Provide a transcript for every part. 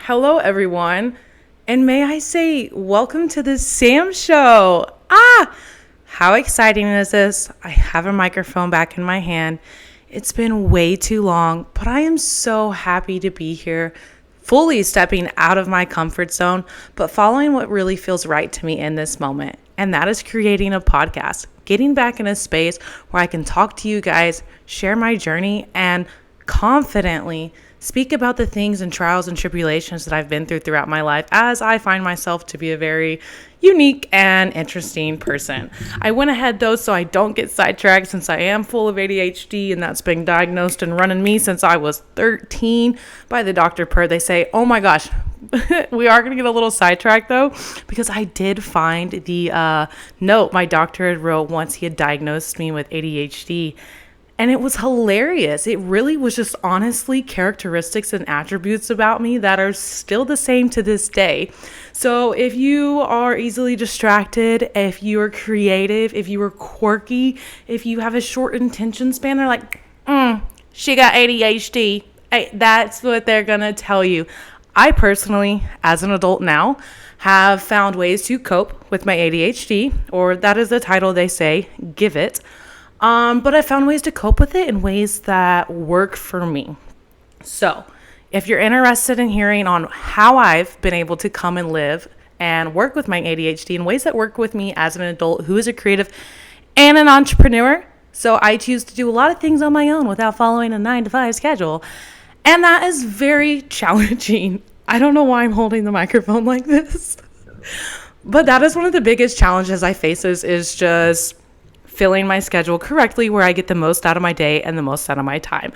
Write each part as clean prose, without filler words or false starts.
Hello, everyone. And may I say, welcome to the Sam Show. How exciting is this? I have a microphone back in my hand. It's been way too long, but I am so happy to be here, fully stepping out of my comfort zone, but following what really feels right to me in this moment. And that is creating a podcast, getting back in a space where I can talk to you guys, share my journey, and confidently speak about the things and trials and tribulations that I've been through throughout my life, as I find myself to be a very unique and interesting person. I went ahead though so I don't get sidetracked, since I am full of ADHD, and that's been diagnosed and running me since I was 13 by the doctor per. They say, oh my gosh, we are going to get a little sidetracked though, because I did find the note my doctor had wrote once he had diagnosed me with ADHD. And it was hilarious. It really was just honestly characteristics and attributes about me that are still the same to this day. So if you are easily distracted, if you are creative, if you are quirky, if you have a short attention span, they're like, she got ADHD. That's what they're going to tell you. I personally, as an adult now, have found ways to cope with my ADHD, or that is the title they say, give it. But I found ways to cope with it in ways that work for me. So if you're interested in hearing on how I've been able to come and live and work with my ADHD in ways that work with me as an adult who is a creative and an entrepreneur, so I choose to do a lot of things on my own without following a 9-to-5 schedule. And that is very challenging. I don't know why I'm holding the microphone like this, but that is one of the biggest challenges I face is just filling my schedule correctly where I get the most out of my day and the most out of my time.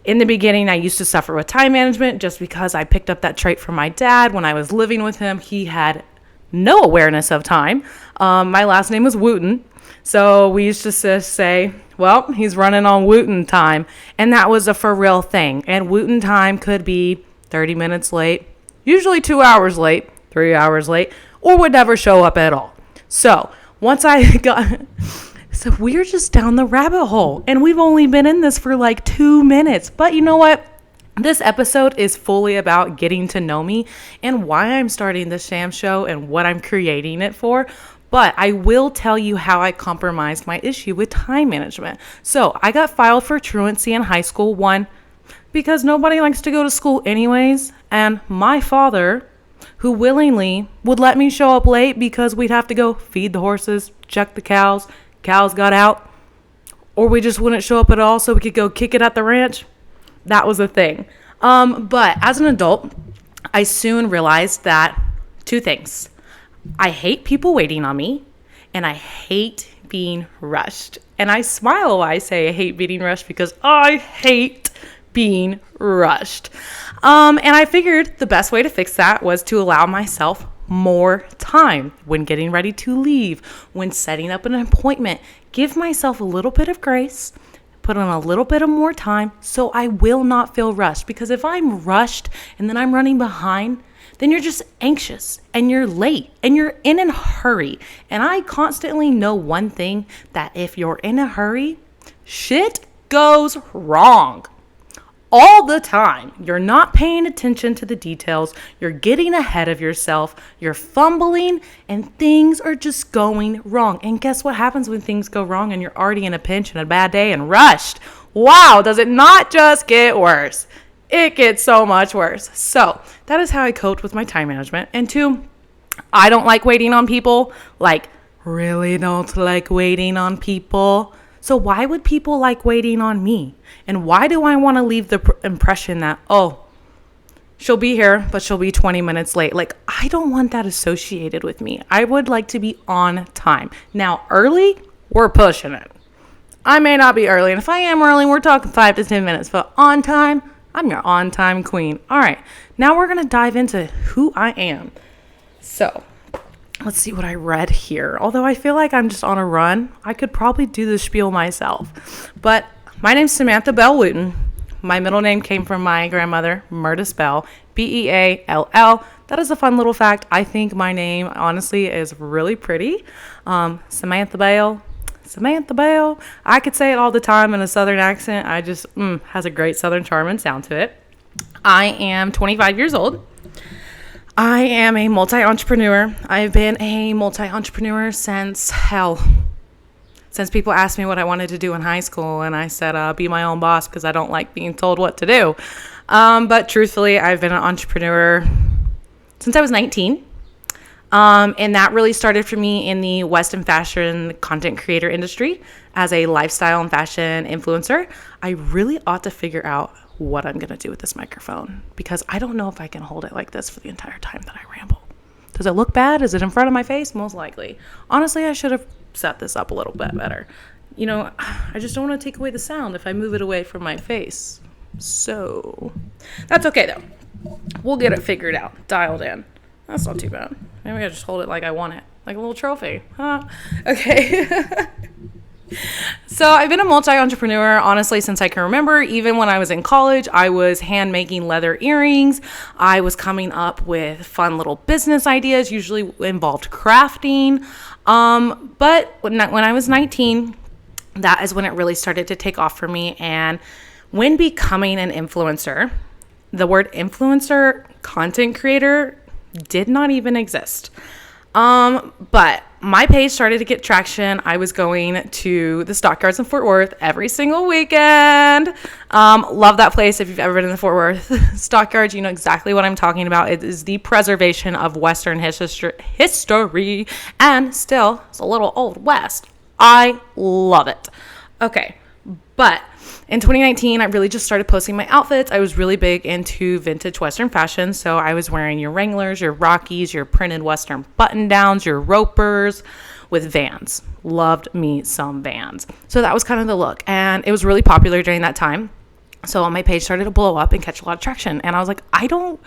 In the beginning, I used to suffer with time management just because I picked up that trait from my dad. When I was living with him, he had no awareness of time. My last name was Wooten. So we used to say, well, he's running on Wooten time. And that was a for real thing. And Wooten time could be 30 minutes late, usually 2 hours late, 3 hours late, or would never show up at all. So once I got... So we're just down the rabbit hole, and we've only been in this for like 2 minutes. But you know what? This episode is fully about getting to know me and why I'm starting the Sam Show and what I'm creating it for. But I will tell you how I compromised my issue with time management. So I got filed for truancy in high school, one, because nobody likes to go to school anyways. And my father, who willingly would let me show up late because we'd have to go feed the horses, check the cows got out, or we just wouldn't show up at all so we could go kick it at the ranch. That was a thing. But as an adult, I soon realized that two things. I hate people waiting on me, and I hate being rushed. And I smile while I say I hate being rushed because I hate being rushed. And I figured the best way to fix that was to allow myself more time when getting ready to leave, when setting up an appointment. Give myself a little bit of grace, put in a little bit of more time so I will not feel rushed. Because if I'm rushed and then I'm running behind, then you're just anxious and you're late and you're in a hurry. And I constantly know one thing, that if you're in a hurry, shit goes wrong. All the time. You're not paying attention to the details. You're getting ahead of yourself. You're fumbling and things are just going wrong. And guess what happens when things go wrong and you're already in a pinch and a bad day and rushed? Wow, does it not just get worse? It gets so much worse. So that is how I coped with my time management. And two, I don't like waiting on people. Like, really don't like waiting on people. So why would people like waiting on me? And why do I want to leave the impression that, oh, she'll be here, but she'll be 20 minutes late? Like, I don't want that associated with me. I would like to be on time. Now, early, we're pushing it. I may not be early. And if I am early, we're talking 5 to 10 minutes. But on time, I'm your on-time queen. All right. Now we're going to dive into who I am. So let's see what I read here. Although I feel like I'm just on a run, I could probably do the spiel myself. But my name's Samantha Bell Wooten. My middle name came from my grandmother, Murtis Bell, Beall. That is a fun little fact. I think my name, honestly, is really pretty. Samantha Bell. I could say it all the time in a southern accent. I just, has a great southern charm and sound to it. I am 25 years old. I am a multi-entrepreneur. I've been a multi-entrepreneur since people asked me what I wanted to do in high school, and I said, be my own boss because I don't like being told what to do. But truthfully, I've been an entrepreneur since I was 19. And that really started for me in the Western fashion content creator industry as a lifestyle and fashion influencer. I really ought to figure out what I'm going to do with this microphone because I don't know if I can hold it like this for the entire time that I ramble. Does it look bad? Is it in front of my face? Most likely. Honestly, I should have set this up a little bit better. I just don't want to take away the sound if I move it away from my face. So that's okay though. We'll get it figured out, dialed in. That's not too bad. Maybe I just hold it like I want it, like a little trophy. Huh? Okay. So I've been a multi-entrepreneur, honestly, since I can remember. Even when I was in college, I was hand-making leather earrings. I was coming up with fun little business ideas, usually involved crafting. But when I was 19, that is when it really started to take off for me. And when becoming an influencer, the word influencer, content creator, did not even exist. But my page started to get traction. I was going to the Stockyards in Fort Worth every single weekend. Love that place. If you've ever been in the Fort Worth Stockyards, you know exactly what I'm talking about. It is the preservation of Western history and still it's a little Old West. I love it. Okay, but in 2019, I really just started posting my outfits. I was really big into vintage Western fashion. So I was wearing your Wranglers, your Rockies, your printed Western button downs, your Ropers with Vans. Loved me some Vans. So that was kind of the look. And it was really popular during that time. So my page started to blow up and catch a lot of traction. And I was like, I don't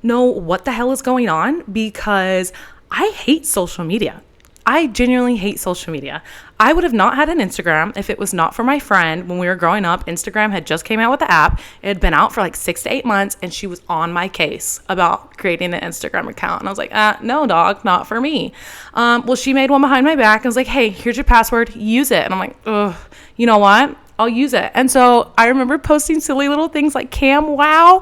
know what the hell is going on because I hate social media. I genuinely hate social media. I would have not had an Instagram if it was not for my friend. When we were growing up, Instagram had just came out with the app. It had been out for like 6 to 8 months, and she was on my case about creating an Instagram account. And I was like, no, dog, not for me. Well, she made one behind my back and was like, hey, here's your password. Use it. And I'm like, ugh, you know what? I'll use it. And so I remember posting silly little things like Cam Wow.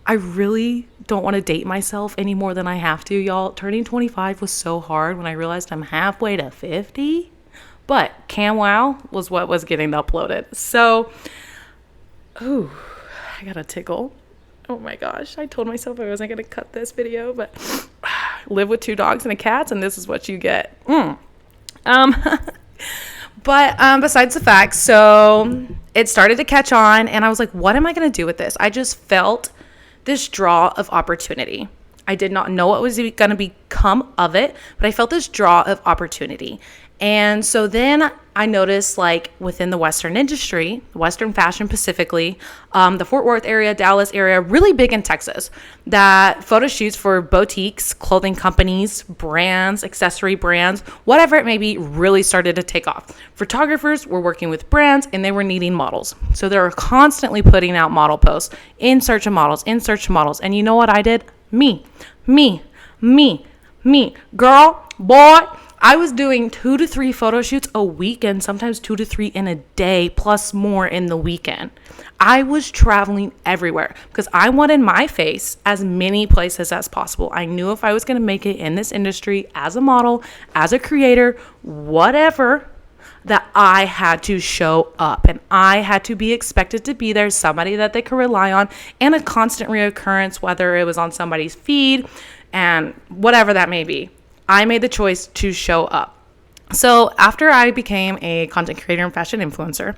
I really don't want to date myself any more than I have to, y'all. Turning 25 was so hard when I realized I'm halfway to 50. But Cam Wow was what was getting uploaded. So, ooh, I got a tickle. Oh my gosh. I told myself I wasn't going to cut this video, but live with 2 dogs and a cat, and this is what you get. But besides the fact, so it started to catch on, and I was like, what am I going to do with this? I just felt this draw of opportunity. I did not know what was going to become of it, but I felt this draw of opportunity. And so then I noticed, like, within the Western industry, Western fashion specifically, the Fort Worth area, Dallas area, really big in Texas, that photo shoots for boutiques, clothing companies, brands, accessory brands, whatever it may be, really started to take off. Photographers were working with brands and they were needing models. So they were constantly putting out model posts, in search of models. And you know what I did? Me. Girl, boy, I was doing 2 to 3 photo shoots a week and sometimes 2 to 3 in a day, plus more in the weekend. I was traveling everywhere because I wanted my face as many places as possible. I knew if I was going to make it in this industry as a model, as a creator, whatever, that I had to show up and I had to be expected to be there, somebody that they could rely on, and a constant reoccurrence, whether it was on somebody's feed and whatever that may be. I made the choice to show up. So after I became a content creator and fashion influencer,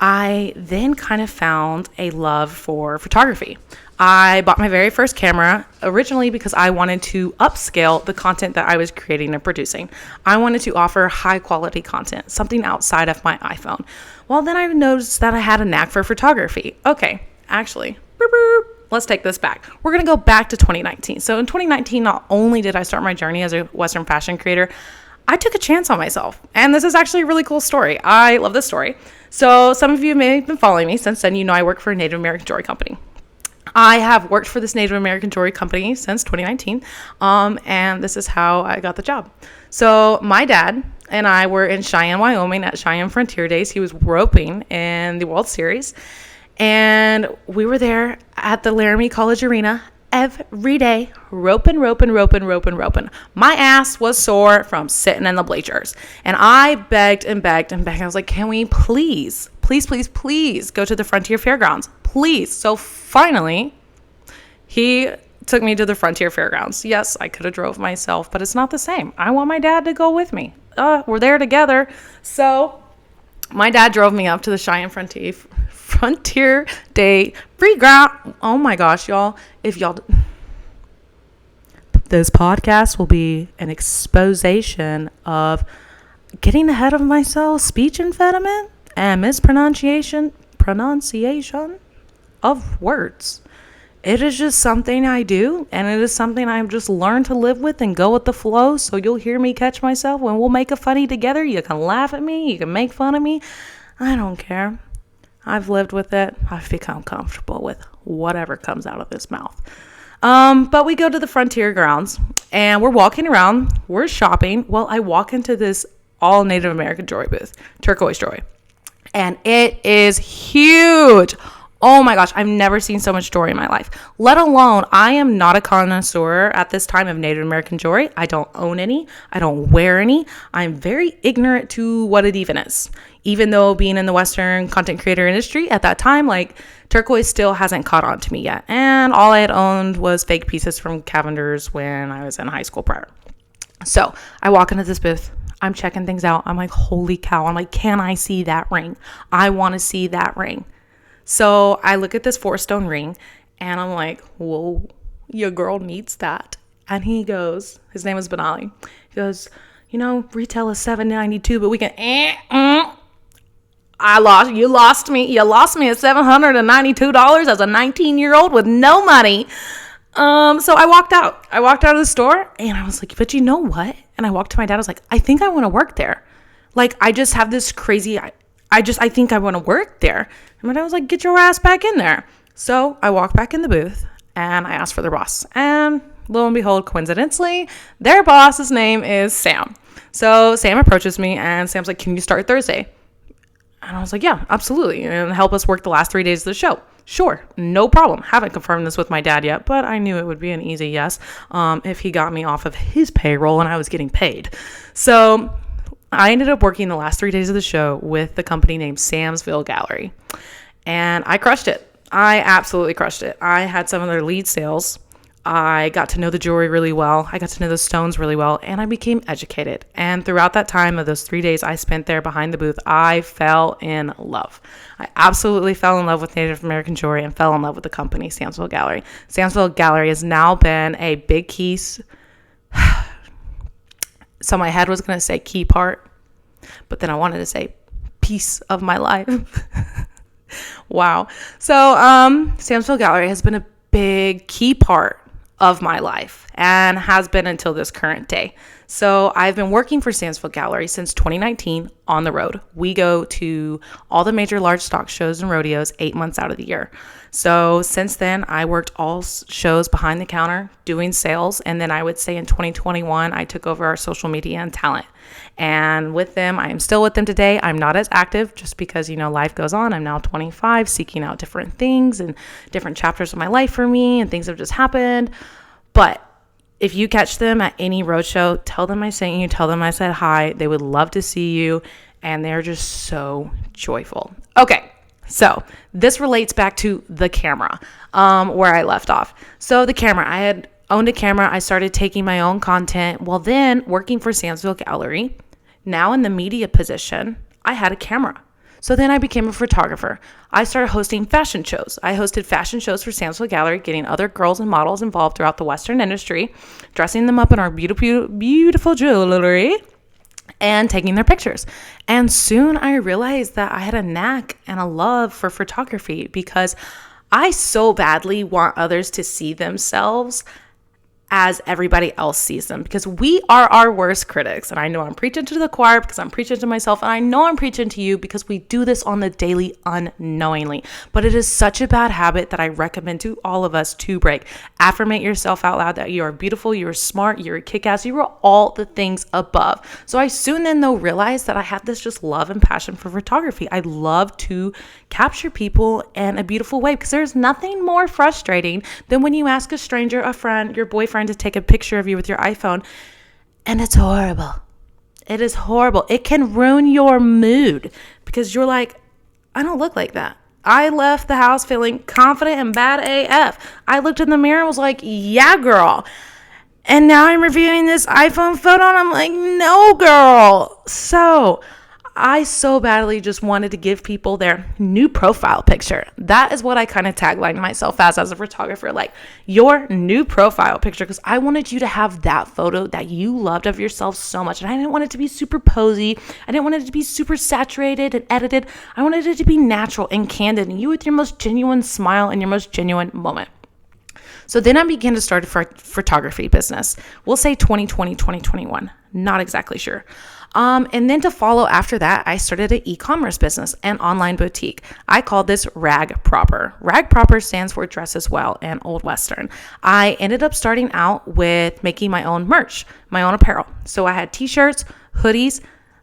I then kind of found a love for photography. I bought my very first camera originally because I wanted to upscale the content that I was creating and producing. I wanted to offer high quality content, something outside of my iPhone. Well, then I noticed that I had a knack for photography. Okay, actually, let's take this back. We're going to go back to 2019. So in 2019, not only did I start my journey as a Western fashion creator, I took a chance on myself. And this is actually a really cool story. I love this story. So some of you may have been following me since then. You know I work for a Native American jewelry company. I have worked for this Native American jewelry company since 2019. And this is how I got the job. So my dad and I were in Cheyenne, Wyoming at Cheyenne Frontier Days. He was roping in the World Series. And we were there at the Laramie College Arena every day, roping. My ass was sore from sitting in the bleachers. And I begged and begged and begged. I was like, can we please go to the Frontier Fairgrounds? Please. So finally, he took me to the Frontier Fairgrounds. Yes, I could have drove myself, but it's not the same. I want my dad to go with me. We're there together. So my dad drove me up to the Cheyenne Frontier Day free ground. Oh my gosh, y'all. This podcast will be an exposition of getting ahead of myself, speech impediment, and pronunciation of words. It is just something I do, and it is something I've just learned to live with and go with the flow. So you'll hear me catch myself when we'll make a funny together. You can laugh at me. You can make fun of me. I don't care. I've lived with it. I've become comfortable with whatever comes out of this mouth. But we go to the Frontier grounds, and we're walking around. We're shopping. Well, I walk into this all Native American jewelry booth, turquoise jewelry, and it is huge. Oh my gosh, I've never seen so much jewelry in my life. Let alone, I am not a connoisseur at this time of Native American jewelry. I don't own any. I don't wear any. I'm very ignorant to what it even is. Even though being in the Western content creator industry at that time, like turquoise still hasn't caught on to me yet. And all I had owned was fake pieces from Cavender's when I was in high school prior. So I walk into this booth. I'm checking things out. I'm like, holy cow. I'm like, can I see that ring? I want to see that ring. So I look at this 4-stone ring and I'm like, whoa, your girl needs that. And he goes, his name is Benali. He goes, retail is $792, but we can, you lost me at $792 as a 19-year-old with no money. So I walked out of the store and I was like, but you know what? And I walked to my dad. I was like, I think I want to work there. Like, I just have this crazy, I think I want to work there. And my dad was like, get your ass back in there. So I walked back in the booth and I asked for the boss. And lo and behold, coincidentally, their boss's name is Sam. So Sam approaches me and Sam's like, can you start Thursday? And I was like, yeah, absolutely. And help us work the last 3 days of the show. Sure, no problem. Haven't confirmed this with my dad yet, but I knew it would be an easy yes if he got me off of his payroll and I was getting paid. So I ended up working the last 3 days of the show with the company named Samsville Gallery. And I crushed it. I absolutely crushed it. I had some of their lead sales. I got to know the jewelry really well. I got to know the stones really well, and I became educated. And throughout that time of those 3 days I spent there behind the booth, I fell in love. I absolutely fell in love with Native American jewelry and fell in love with the company, Samsville Gallery. Samsville Gallery has now been a big piece. So my head was going to say key part, but then I wanted to say piece of my life. Wow. So Samsville Gallery has been a big key part of my life and has been until this current day. So I've been working for Samsville Gallery since 2019 on the road. We go to all the major large stock shows and rodeos 8 months out of the year. So since then, I worked all shows behind the counter doing sales. And then I would say in 2021, I took over our social media and talent. And with them, I am still with them today. I'm not as active just because, life goes on. I'm now 25, seeking out different things and different chapters of my life for me, and things have just happened. But if you catch them at any roadshow, tell them I sent you, tell them I said hi. They would love to see you, and they're just so joyful. Okay, so this relates back to the camera, where I left off. So the camera, I had owned a camera. I started taking my own content. Well, then working for Samsville Gallery, now in the media position, I had a camera. So then I became a photographer. I started hosting fashion shows. I hosted fashion shows for Samsville Gallery, getting other girls and models involved throughout the Western industry, dressing them up in our beautiful jewelry, and taking their pictures. And soon I realized that I had a knack and a love for photography because I so badly want others to see themselves as everybody else sees them, because we are our worst critics. And I know I'm preaching to the choir because I'm preaching to myself, and I know I'm preaching to you because we do this on the daily unknowingly. But it is such a bad habit that I recommend to all of us to break. Affirmate yourself out loud that you are beautiful, you're smart, you're a kick-ass, you are all the things above. So I soon then though realized that I had this just love and passion for photography. I love to capture people in a beautiful way, because there's nothing more frustrating than when you ask a stranger, a friend, your boyfriend, to take a picture of you with your iPhone and it's horrible. It is horrible. It can ruin your mood because you're like, I don't look like that. I left the house feeling confident and bad AF. I looked in the mirror and was like, yeah, girl. And now I'm reviewing this iPhone photo and I'm like, no, girl. So I so badly just wanted to give people their new profile picture. That is what I kind of taglined myself as a photographer, like your new profile picture, because I wanted you to have that photo that you loved of yourself so much. And I didn't want it to be super posy. I didn't want it to be super saturated and edited. I wanted it to be natural and candid, and you with your most genuine smile and your most genuine moment. So then I began to start a photography business. We'll say 2020, 2021. Not exactly sure. And then to follow after that, I started an e-commerce business, an online boutique. I called this Rag Proper. Rag Proper stands for Dress as Well and Old Western. I ended up starting out with making my own merch, my own apparel. So I had t-shirts, hoodies,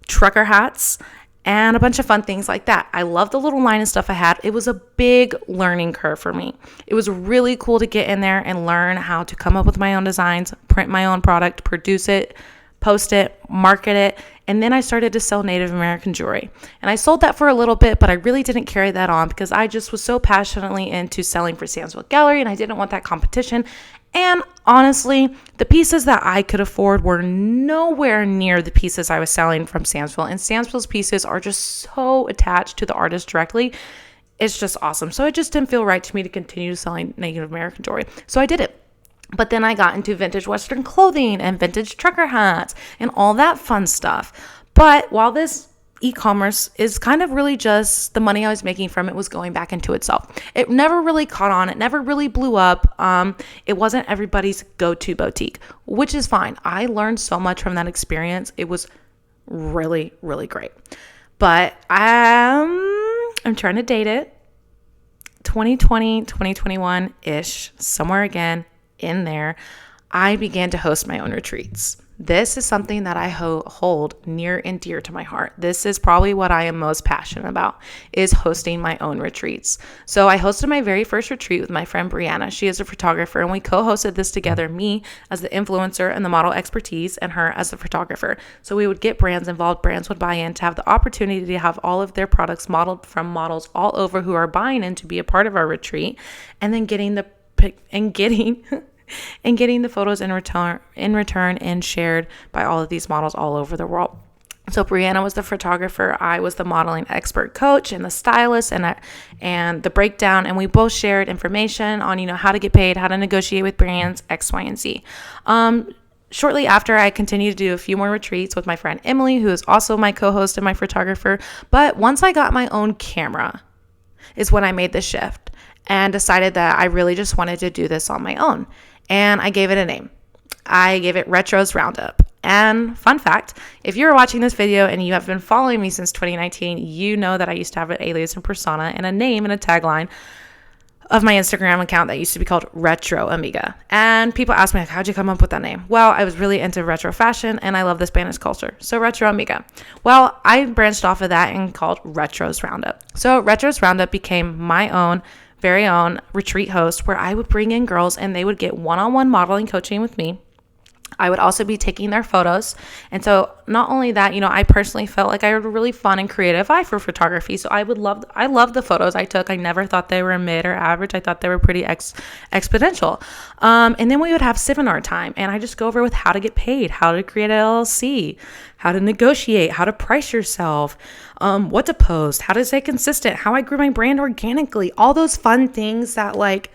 trucker hats, and a bunch of fun things like that. I loved the little line of stuff I had. It was a big learning curve for me. It was really cool to get in there and learn how to come up with my own designs, print my own product, produce it, post it, market it, and then I started to sell Native American jewelry. And I sold that for a little bit, but I really didn't carry that on because I just was so passionately into selling for Samsville Gallery, and I didn't want that competition. And honestly, the pieces that I could afford were nowhere near the pieces I was selling from Samsville. And Samsville's pieces are just so attached to the artist directly. It's just awesome. So it just didn't feel right to me to continue selling Native American jewelry. So I did it. But then I got into vintage Western clothing and vintage trucker hats and all that fun stuff. But while this e-commerce is kind of really just the money I was making from it was going back into itself. It never really caught on. It never really blew up. It wasn't everybody's go-to boutique, which is fine. I learned so much from that experience. It was really, really great. But I'm trying to date it. 2020, 2021-ish, somewhere again in there, I began to host my own retreats. This is something that I hold near and dear to my heart. This is probably what I am most passionate about, is hosting my own retreats. So I hosted my very first retreat with my friend Brianna. She is a photographer, and we co-hosted this together, me as the influencer and the model expertise, and her as the photographer. So we would get brands involved. Brands would buy in to have the opportunity to have all of their products modeled from models all over who are buying in to be a part of our retreat, and then getting the photos in return and shared by all of these models all over the world. So Brianna was the photographer, I was the modeling expert coach and the stylist and the breakdown, and we both shared information on how to get paid, how to negotiate with brands, X, Y, and Z. Shortly after, I continued to do a few more retreats with my friend Emily, who is also my co-host and my photographer. But once I got my own camera is when I made the shift and decided that I really just wanted to do this on my own. And I gave it a name. I gave it Retro's Roundup. And fun fact, if you're watching this video and you have been following me since 2019, you know that I used to have an alias and persona and a name and a tagline of my Instagram account that used to be called Retro Amiga. And people ask me, like, how'd you come up with that name? Well, I was really into retro fashion and I love the Spanish culture. So Retro Amiga. Well, I branched off of that and called Retro's Roundup. So Retro's Roundup became my very own retreat host, where I would bring in girls and they would get one-on-one modeling coaching with me. I would also be taking their photos. And so not only that, I personally felt like I had a really fun and creative eye for photography. So I loved the photos I took. I never thought they were mid or average. I thought they were pretty exponential. And then we would have seminar time, and I just go over with how to get paid, how to create an LLC, how to negotiate, how to price yourself, what to post, how to stay consistent, how I grew my brand organically, all those fun things that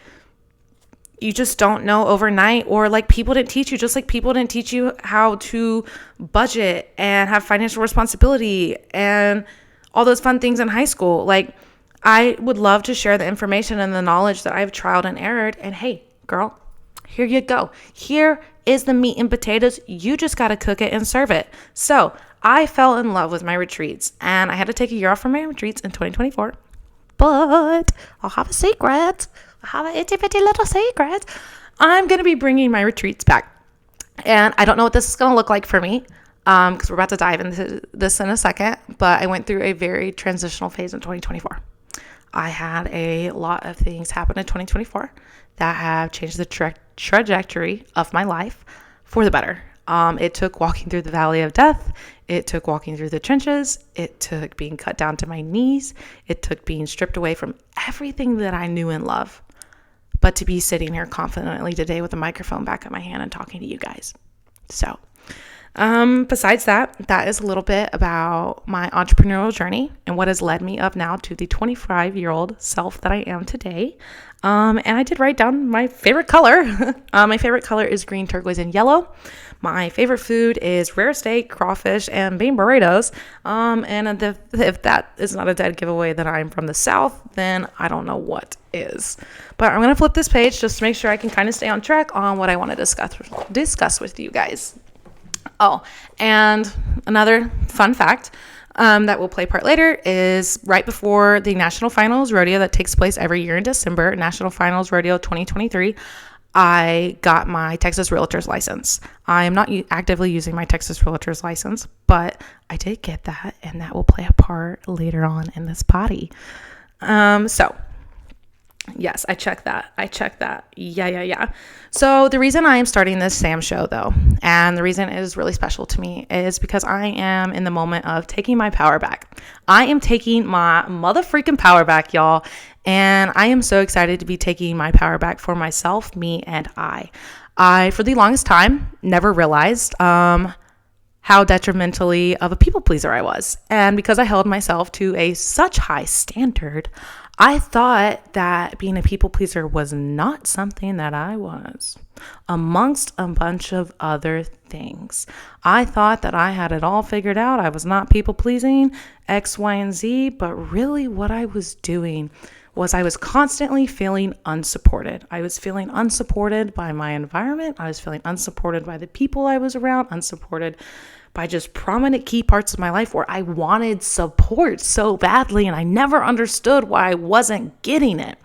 you just don't know overnight, or people didn't teach you, just like people didn't teach you how to budget and have financial responsibility and all those fun things in high school. I would love to share the information and the knowledge that I've trialed and errored. And hey, girl, Here you go. Here is the meat and potatoes. You just got to cook it and serve it. So I fell in love with my retreats, and I had to take a year off from my retreats in 2024. But I'll have a secret. I'll have an itty bitty little secret. I'm going to be bringing my retreats back. And I don't know what this is going to look like for me, because we're about to dive into this in a second. But I went through a very transitional phase in 2024. I had a lot of things happen in 2024 that have changed the trajectory of my life for the better. It took walking through the valley of death. It took walking through the trenches. It took being cut down to my knees. It took being stripped away from everything that I knew and loved. But to be sitting here confidently today with a microphone back in my hand and talking to you guys. So, besides that is a little bit about my entrepreneurial journey and what has led me up now to the 25-year-old self that I am today. And I did write down my favorite color. My favorite color is green, turquoise, and yellow. My favorite food is rare steak, crawfish, and bean burritos. And if that is not a dead giveaway that I'm from the South, then I don't know what is. But I'm going to flip this page just to make sure I can kind of stay on track on what I want to discuss with you guys. Oh, and another fun fact that will play part later is right before the National Finals Rodeo that takes place every year in December, National Finals Rodeo 2023, I got my Texas Realtor's license. I am not actively using my Texas Realtor's license, but I did get that, and that will play a part later on in this potty. So yes, I checked that. Yeah. So the reason I am starting this Sam show, though, and the reason it is really special to me is because I am in the moment of taking my power back. I am taking my mother-freaking power back, y'all. And I am so excited to be taking my power back for myself, me, and I. I, for the longest time, never realized how detrimentally of a people pleaser I was. And because I held myself to a such high standard, I thought that being a people pleaser was not something that I was, amongst a bunch of other things. I thought that I had it all figured out. I was not people pleasing, X, Y, and Z, but really what I was doing was I was constantly feeling unsupported. I was feeling unsupported by my environment. I was feeling unsupported by the people I was around, unsupported by just prominent key parts of my life where I wanted support so badly, and I never understood why I wasn't getting it.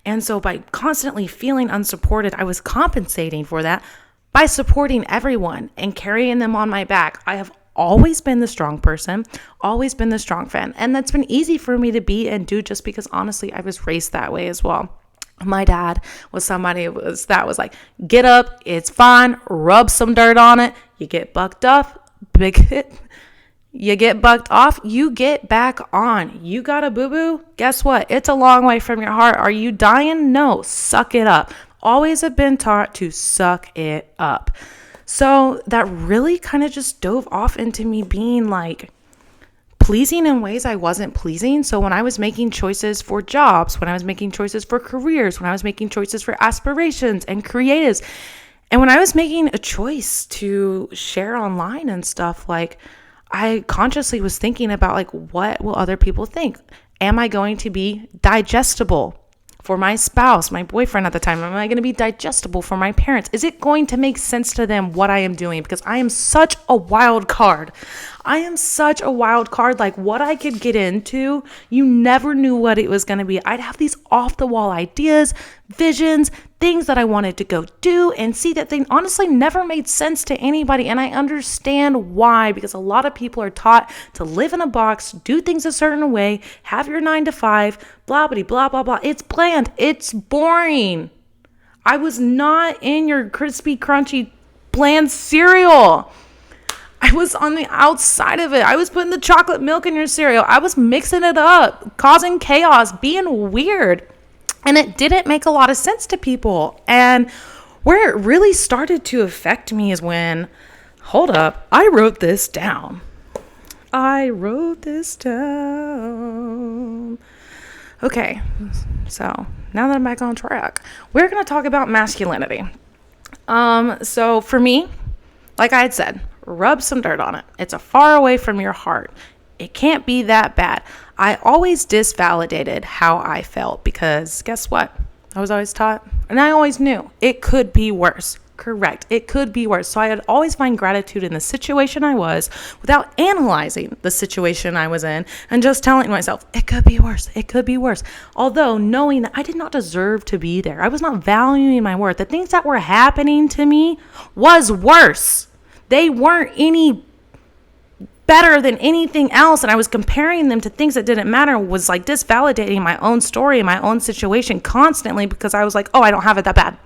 And so by constantly feeling unsupported, I was compensating for that by supporting everyone and carrying them on my back. I have always been the strong person, always been the strong fan. And that's been easy for me to be and do just because honestly, I was raised that way as well. My dad was somebody that was like, get up, it's fine, rub some dirt on it, you get bucked up, you get bucked off, you get back on. You got a boo-boo? Guess what? It's a long way from your heart. Are you dying? No, suck it up. Always have been taught to suck it up. So that really kind of just dove off into me being like pleasing in ways I wasn't pleasing. So when I was making choices for jobs, when I was making choices for careers, when I was making choices for aspirations and creatives, and when I was making a choice to share online and stuff, like I consciously was thinking about like, what will other people think? Am I going to be digestible for my spouse, my boyfriend at the time? Am I going to be digestible for my parents? Is it going to make sense to them what I am doing? Because I am such a wild card. Like what I could get into, you never knew what it was going to be. I'd have these off the wall ideas, visions, things that I wanted to go do and see that they honestly never made sense to anybody. And I understand why, because a lot of people are taught to live in a box, do things a certain way, have your 9 to 5, blah, blah, blah, blah, blah. It's bland. It's boring. I was not in your crispy, crunchy, bland cereal. I was on the outside of it. I was putting the chocolate milk in your cereal. I was mixing it up, causing chaos, being weird. And it didn't make a lot of sense to people. And where it really started to affect me is when, hold up, I wrote this down. Okay, so now that I'm back on track, we're going to talk about masculinity. So for me, like I had said, rub some dirt on it. It's a far away from your heart. It can't be that bad. I always disvalidated how I felt because guess what? I was always taught And I always knew it could be worse. Correct. It could be worse. So I would always find gratitude in the situation I was without analyzing the situation I was in and just telling myself, it could be worse. It could be worse. Although knowing that I did not deserve to be there. I was not valuing my worth. The things that were happening to me was worse. They weren't any better than anything else. And I was comparing them to things that didn't matter, was like disvalidating my own story and my own situation constantly because I was like, oh, I don't have it that bad.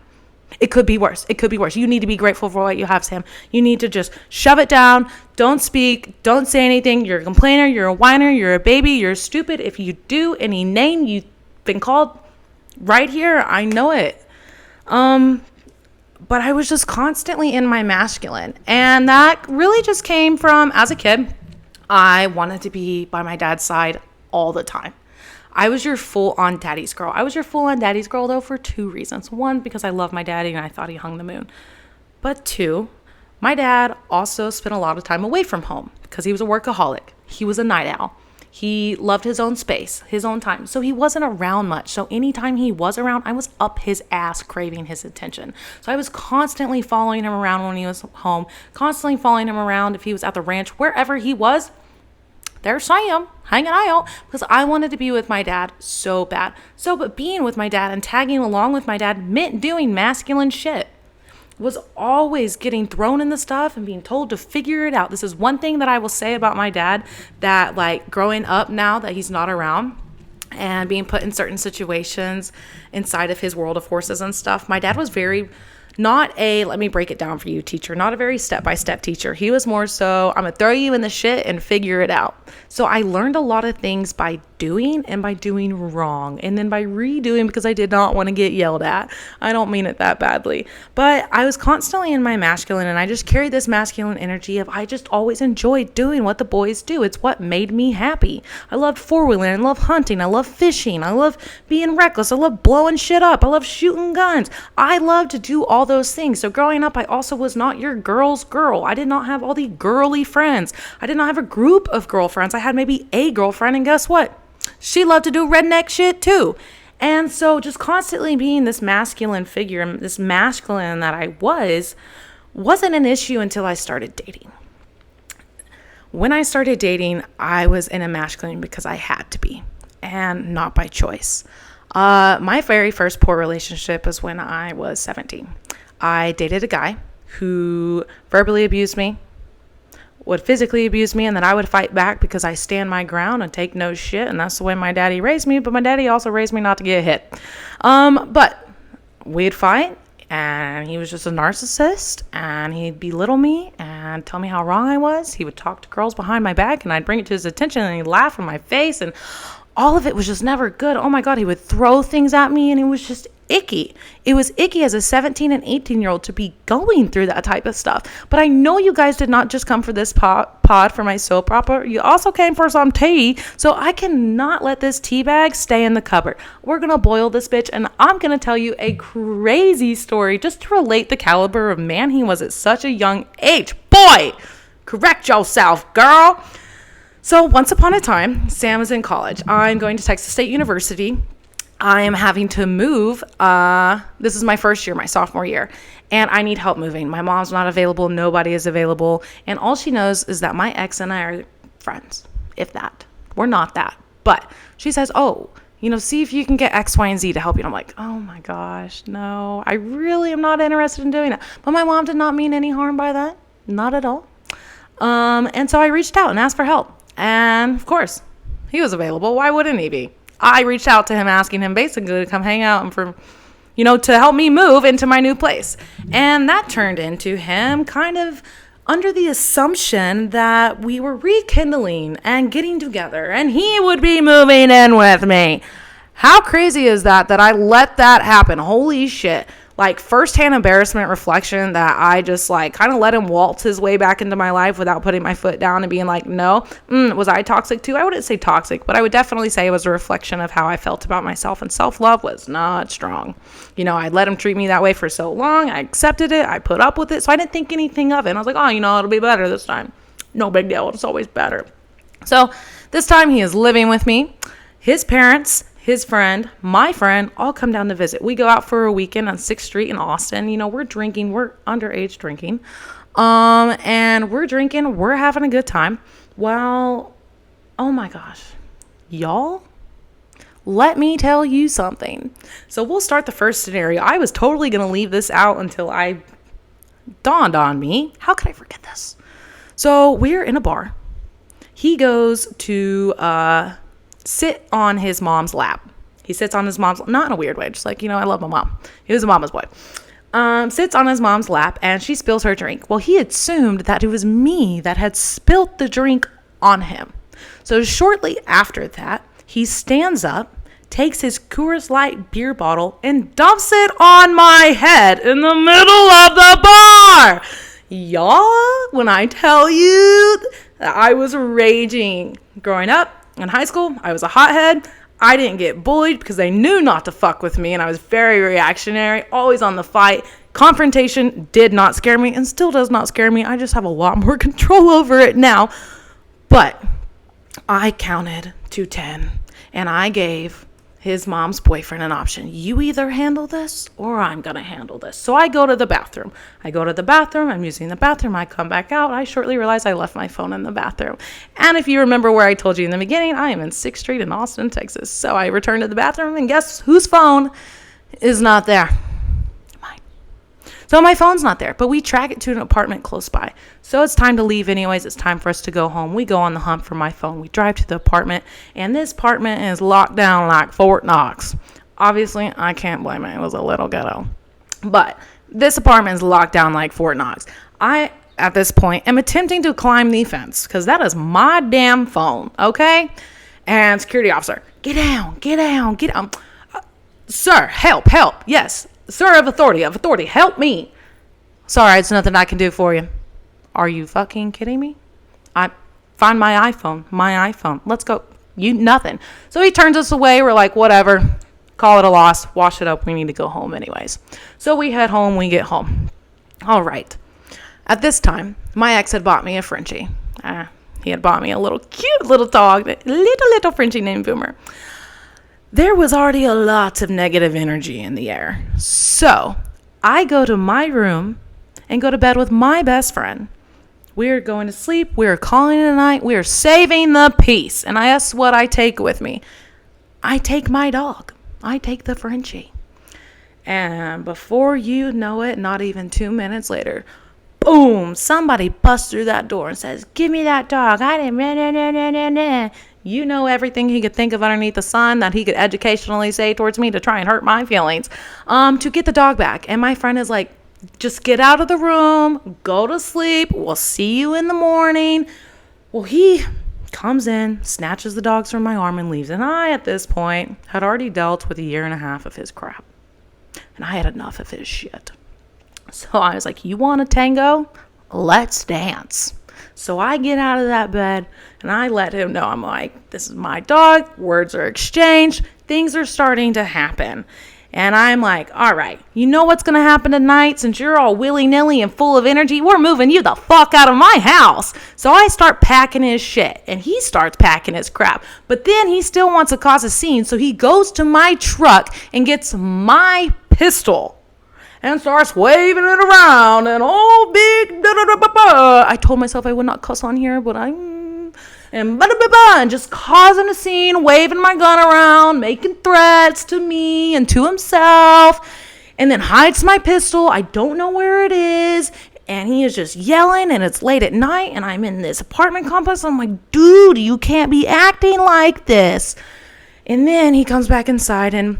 It could be worse. It could be worse. You need to be grateful for what you have, Sam. You need to just shove it down. Don't speak. Don't say anything. You're a complainer. You're a whiner. You're a baby. You're stupid. If you do any name you've been called right here, I know it. But I was just constantly in my masculine. And that really just came from, as a kid, I wanted to be by my dad's side all the time. I was your full-on daddy's girl. I was your full-on daddy's girl, though, for two reasons. One, because I love my daddy and I thought he hung the moon. But two, my dad also spent a lot of time away from home because he was a workaholic. He was a night owl. He loved his own space, his own time. So he wasn't around much. So anytime he was around, I was up his ass craving his attention. So I was constantly following him around when he was home, constantly following him around if he was at the ranch, wherever he was. There's I am, hanging out, because I wanted to be with my dad so bad. But being with my dad and tagging along with my dad meant doing masculine shit. Was always getting thrown in the stuff and being told to figure it out. This is one thing that I will say about my dad, that like growing up now that he's not around and being put in certain situations inside of his world of horses and stuff, my dad was very not a, let me break it down for you, teacher, not a very step-by-step teacher. He was more so, I'm going to throw you in the shit and figure it out. So I learned a lot of things by doing and by doing wrong and then by redoing because I did not want to get yelled at. I don't mean it that badly. But I was constantly in my masculine and I just carried this masculine energy of I just always enjoyed doing what the boys do. It's what made me happy. I loved four-wheeling. I love hunting. I love fishing. I love being reckless. I love blowing shit up. I love shooting guns. I love to do all those things. So growing up, I also was not your girl's girl. I did not have all the girly friends. I did not have a group of girlfriends. I had maybe a girlfriend, and guess what? She loved to do redneck shit too. And so just constantly being this masculine figure, this masculine that I wasn't an issue until I started dating. When I started dating, I was in a masculine because I had to be, and not by choice. My very first poor relationship was when I was 17. I dated a guy who verbally abused me, would physically abuse me, and then I would fight back because I stand my ground and take no shit, and that's the way my daddy raised me, but my daddy also raised me not to get hit. But we'd fight, and he was just a narcissist, and he'd belittle me and tell me how wrong I was. He would talk to girls behind my back, and I'd bring it to his attention, and he'd laugh in my face, and all of it was just never good. Oh my God, he would throw things at me, and it was just icky. It was icky as a 17 and 18-year-old to be going through that type of stuff. But I know you guys did not just come for this pod for my soap opera. You also came for some tea. So I cannot let this tea bag stay in the cupboard. We're going to boil this bitch, and I'm going to tell you a crazy story just to relate the caliber of man he was at such a young age. Boy, correct yourself, girl. So once upon a time, Sam is in college. I'm going to Texas State University. I am having to move. This is my first year, my sophomore year, and I need help moving. My mom's not available. Nobody is available. And all she knows is that my ex and I are friends, if that. We're not that. But she says, oh, see if you can get X, Y, and Z to help you. And I'm like, oh my gosh, no, I really am not interested in doing that. But my mom did not mean any harm by that. Not at all. And so I reached out and asked for help. And of course, he was available. Why wouldn't he be? I reached out to him asking him basically to come hang out and to help me move into my new place. And that turned into him kind of under the assumption that we were rekindling and getting together and he would be moving in with me. How crazy is that I let that happen? Holy shit. Like firsthand embarrassment reflection that I just kind of let him waltz his way back into my life without putting my foot down and being like, no. Was I toxic too? I wouldn't say toxic, but I would definitely say it was a reflection of how I felt about myself, and self-love was not strong. I let him treat me that way for so long. I accepted it. I put up with it. So I didn't think anything of it. And I was like, oh, it'll be better this time. No big deal. It's always better. So this time he is living with me. His parents, his friend, my friend, all come down to visit. We go out for a weekend on 6th Street in Austin. You know, we're drinking. We're underage drinking. And we're drinking. We're having a good time. Well, oh my gosh. Y'all, let me tell you something. So we'll start the first scenario. I was totally going to leave this out until I dawned on me. How could I forget this? So we're in a bar. He goes to sit on his mom's lap. He sits on his mom's, not in a weird way, just like, you know, I love my mom. He was a mama's boy. Sits on his mom's lap and she spills her drink. Well, he assumed that it was me that had spilt the drink on him. So shortly after that, he stands up, takes his Coors Light beer bottle and dumps it on my head in the middle of the bar. Y'all, when I tell you that I was raging. Growing up in high school, I was a hothead. I didn't get bullied because they knew not to fuck with me, and I was very reactionary, always on the fight. Confrontation did not scare me and still does not scare me. I just have a lot more control over it now. But I counted to 10, and I gave his mom's boyfriend an option. You either handle this or I'm going to handle this. So I go to the bathroom. I'm using the bathroom. I come back out. I shortly realize I left my phone in the bathroom. And if you remember where I told you in the beginning, I am in 6th Street in Austin, Texas. So I return to the bathroom and guess whose phone is not there? Mine. So my phone's not there, but we track it to an apartment close by. So it's time to leave anyways. It's time for us to go home. We go on the hunt for my phone. We drive to the apartment, and this apartment is locked down like Fort Knox. Obviously, I can't blame it. It was a little ghetto. But this apartment is locked down like Fort Knox. I, at this point, am attempting to climb the fence because that is my damn phone, okay? And security officer, get down. Sir, help. Yes, sir of authority, help me. Sorry, it's nothing I can do for you. Are you fucking kidding me? I find my iPhone. Let's go. Nothing. So he turns us away. We're like, whatever. Call it a loss. Wash it up. We need to go home anyways. So we head home. We get home. All right. At this time, my ex had bought me a Frenchie. He had bought me a little cute little dog, little Frenchie named Boomer. There was already a lot of negative energy in the air. So I go to my room and go to bed with my best friend. We're going to sleep. We're calling it a night. We're saving the peace. And I asked what I take with me. I take my dog. I take the Frenchie. And before you know it, not even 2 minutes later, boom, somebody busts through that door and says, give me that dog. I didn't. You know everything he could think of underneath the sun that he could educationally say towards me to try and hurt my feelings to get the dog back. And my friend is like, just get out of the room, go to sleep, we'll see you in the morning. Well, he comes in, snatches the dogs from my arm and leaves. And I, at this point, had already dealt with 1.5 years of his crap. And I had enough of his shit. So I was like, you want a tango? Let's dance. So I get out of that bed and I let him know, I'm like, this is my dog. Words are exchanged. Things are starting to happen. And I'm like, all right, you know what's going to happen tonight? Since you're all willy-nilly and full of energy, we're moving you the fuck out of my house. So I start packing his shit, and he starts packing his crap. But then he still wants to cause a scene, so he goes to my truck and gets my pistol and starts waving it around and all big I told myself I would not cuss on here, but and just causing a scene, waving my gun around, making threats to me and to himself, and then hides my pistol. I don't know where it is, and he is just yelling, and it's late at night, and I'm in this apartment complex. I'm like, dude, you can't be acting like this. And then he comes back inside, and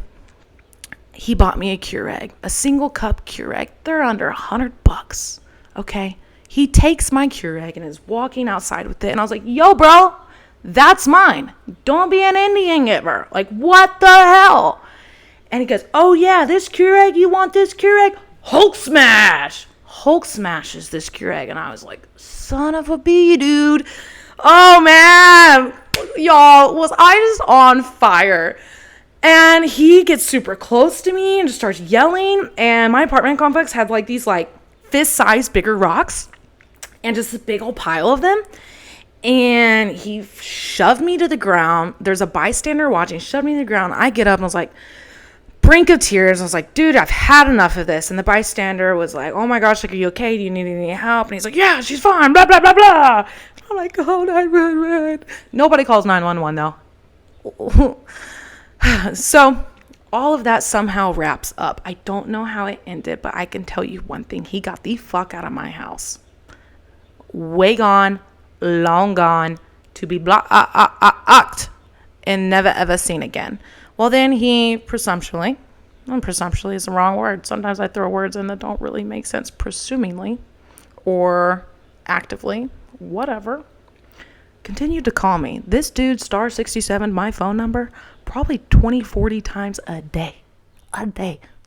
he bought me a Keurig, a single cup Keurig. They're under $100, okay? He takes my Keurig and is walking outside with it. And I was like, yo, bro, that's mine. Don't be an Indian giver. Like, what the hell? And he goes, oh, yeah, this Keurig, you want this Keurig? Hulk smash. Hulk smashes this Keurig. And I was like, son of a bee, dude. Oh, man. Y'all, was I just on fire? And he gets super close to me and just starts yelling. And my apartment complex had like these like fist-sized bigger rocks. And just a big old pile of them. And he shoved me to the ground. There's a bystander watching, shoved me to the ground. I get up and was like, brink of tears. I was like, dude, I've had enough of this. And the bystander was like, oh my gosh, like, are you okay? Do you need any help? And he's like, yeah, she's fine, blah, blah, blah, blah. I'm like, oh, 911. Nobody calls 911 though. So all of that somehow wraps up. I don't know how it ended, but I can tell you one thing. He got the fuck out of my house. Way gone, long gone, to be blocked and never ever seen again. Well, then he presumptuously is the wrong word. Sometimes I throw words in that don't really make sense, presumingly or actively, whatever. Continued to call me. This dude, star 67, my phone number, probably 20, 40 times a day.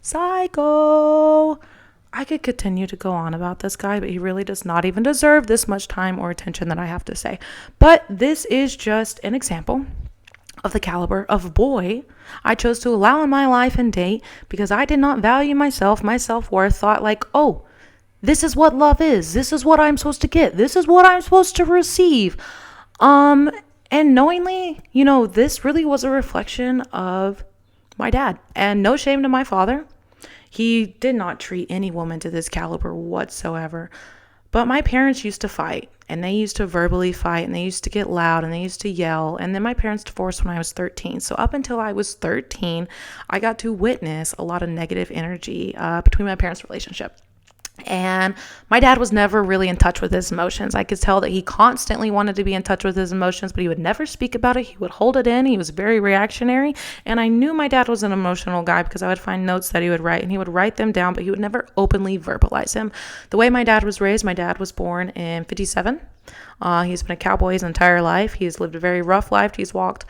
Psycho. I could continue to go on about this guy, but he really does not even deserve this much time or attention that I have to say. But this is just an example of the caliber of boy I chose to allow in my life and date because I did not value myself, my self-worth, thought like, oh, this is what love is. This is what I'm supposed to get. This is what I'm supposed to receive. And knowingly, this really was a reflection of my dad. And no shame to my father. He did not treat any woman to this caliber whatsoever. But my parents used to fight, and they used to verbally fight, and they used to get loud, and they used to yell. And then my parents divorced when I was 13. So up until I was 13, I got to witness a lot of negative energy between my parents' relationship. And my dad was never really in touch with his emotions. I could tell that he constantly wanted to be in touch with his emotions, but he would never speak about it. He would hold it in. He was very reactionary. And I knew my dad was an emotional guy because I would find notes that he would write, and he would write them down, but he would never openly verbalize them. The way my dad was raised, my dad was born in 57. He's been a cowboy his entire life. He's lived a very rough life. He's walked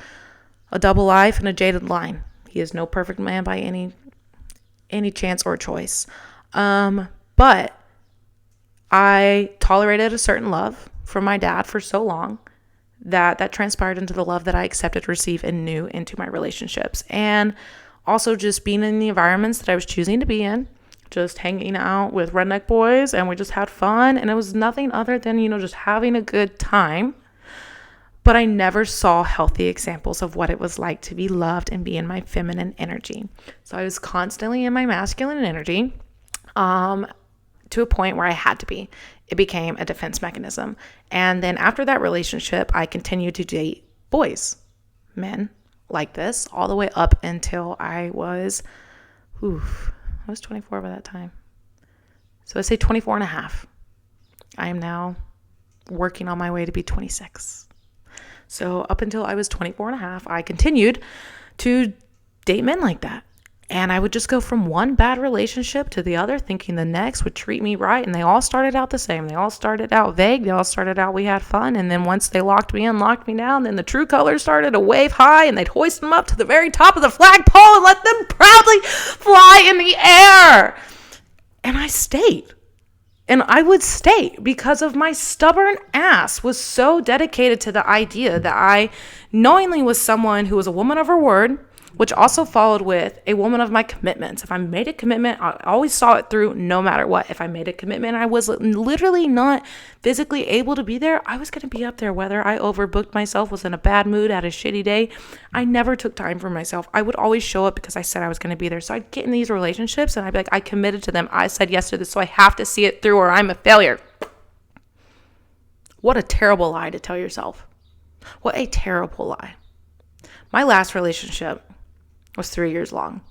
a double life and a jaded line. He is no perfect man by any chance or choice. But I tolerated a certain love from my dad for so long that transpired into the love that I accepted, received, and knew into my relationships. And also just being in the environments that I was choosing to be in, just hanging out with redneck boys, and we just had fun. And it was nothing other than, just having a good time. But I never saw healthy examples of what it was like to be loved and be in my feminine energy. So I was constantly in my masculine energy. To a point where I had to be. It became a defense mechanism. And then after that relationship, I continued to date boys, men like this, all the way up until I was 24 by that time. So I say 24 and a half. I am now working on my way to be 26. So up until I was 24 and a half, I continued to date men like that. And I would just go from one bad relationship to the other, thinking the next would treat me right. And they all started out the same. They all started out vague. They all started out, we had fun. And then once they locked me in, locked me down, then the true colors started to wave high, and they'd hoist them up to the very top of the flagpole and let them proudly fly in the air. And I stayed. And I would stay because of my stubborn ass was so dedicated to the idea that I knowingly was someone who was a woman of her word, which also followed with a woman of my commitments. If I made a commitment, I always saw it through no matter what. If I made a commitment and I was literally not physically able to be there, I was going to be up there, whether I overbooked myself, was in a bad mood, had a shitty day. I never took time for myself. I would always show up because I said I was going to be there. So I'd get in these relationships and I'd be like, I committed to them. I said yes to this, so I have to see it through or I'm a failure. What a terrible lie to tell yourself. What a terrible lie. My last relationship was 3 years long.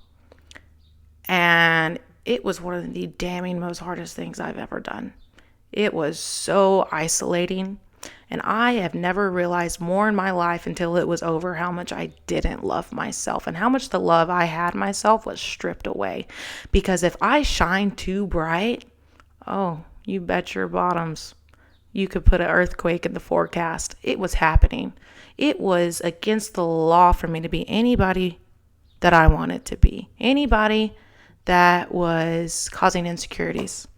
And it was one of the damning most hardest things I've ever done. It was so isolating. And I have never realized more in my life until it was over how much I didn't love myself and how much the love I had myself was stripped away. Because if I shine too bright, oh, you bet your bottoms you could put an earthquake in the forecast. It was happening. It was against the law for me to be anybody that I wanted to be. Anybody that was causing insecurities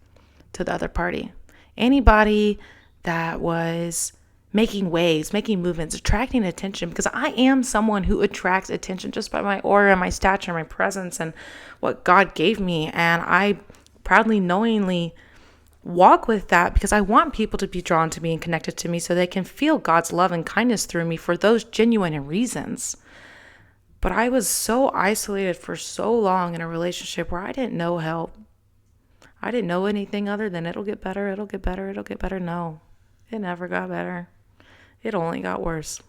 to the other party. Anybody that was making waves, making movements, attracting attention, because I am someone who attracts attention just by my aura, my stature, my presence, and what God gave me. And I proudly, knowingly walk with that because I want people to be drawn to me and connected to me so they can feel God's love and kindness through me for those genuine reasons. But I was so isolated for so long in a relationship where I didn't know help. I didn't know anything other than it'll get better, it'll get better, it'll get better. No, it never got better. It only got worse.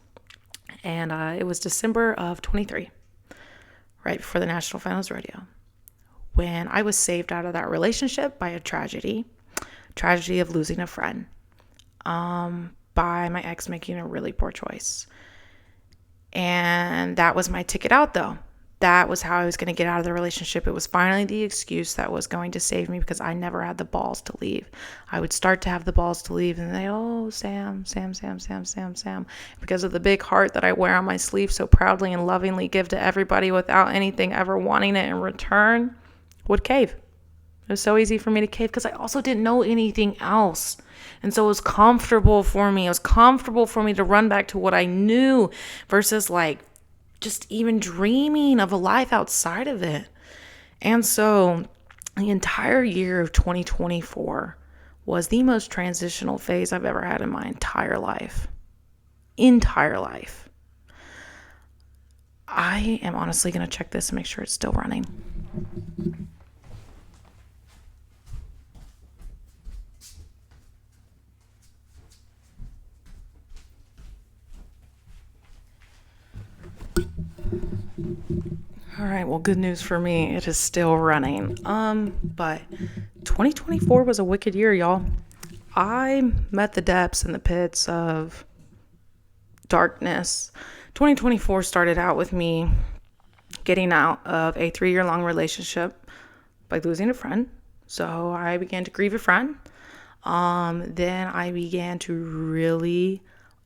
And it was December of 23, right before the National Finals Rodeo, when I was saved out of that relationship by a tragedy of losing a friend, by my ex making a really poor choice. And that was my ticket out, though. That was how I was going to get out of the relationship. It was finally the excuse that was going to save me because I never had the balls to leave. I would start to have the balls to leave and they, oh, Sam. Because of the big heart that I wear on my sleeve so proudly and lovingly give to everybody without anything ever wanting it in return, would cave. It was so easy for me to cave because I also didn't know anything else. And so it was comfortable for me. It was comfortable for me to run back to what I knew versus like just even dreaming of a life outside of it. And so the entire year of 2024 was the most transitional phase I've ever had in my entire life. I am honestly going to check this and make sure it's still running. All right, well, good news for me. It is still running. But 2024 was a wicked year, y'all. I met the depths and the pits of darkness. 2024 started out with me getting out of a 3-year-long relationship by losing a friend. So I began to grieve a friend. Then I began to really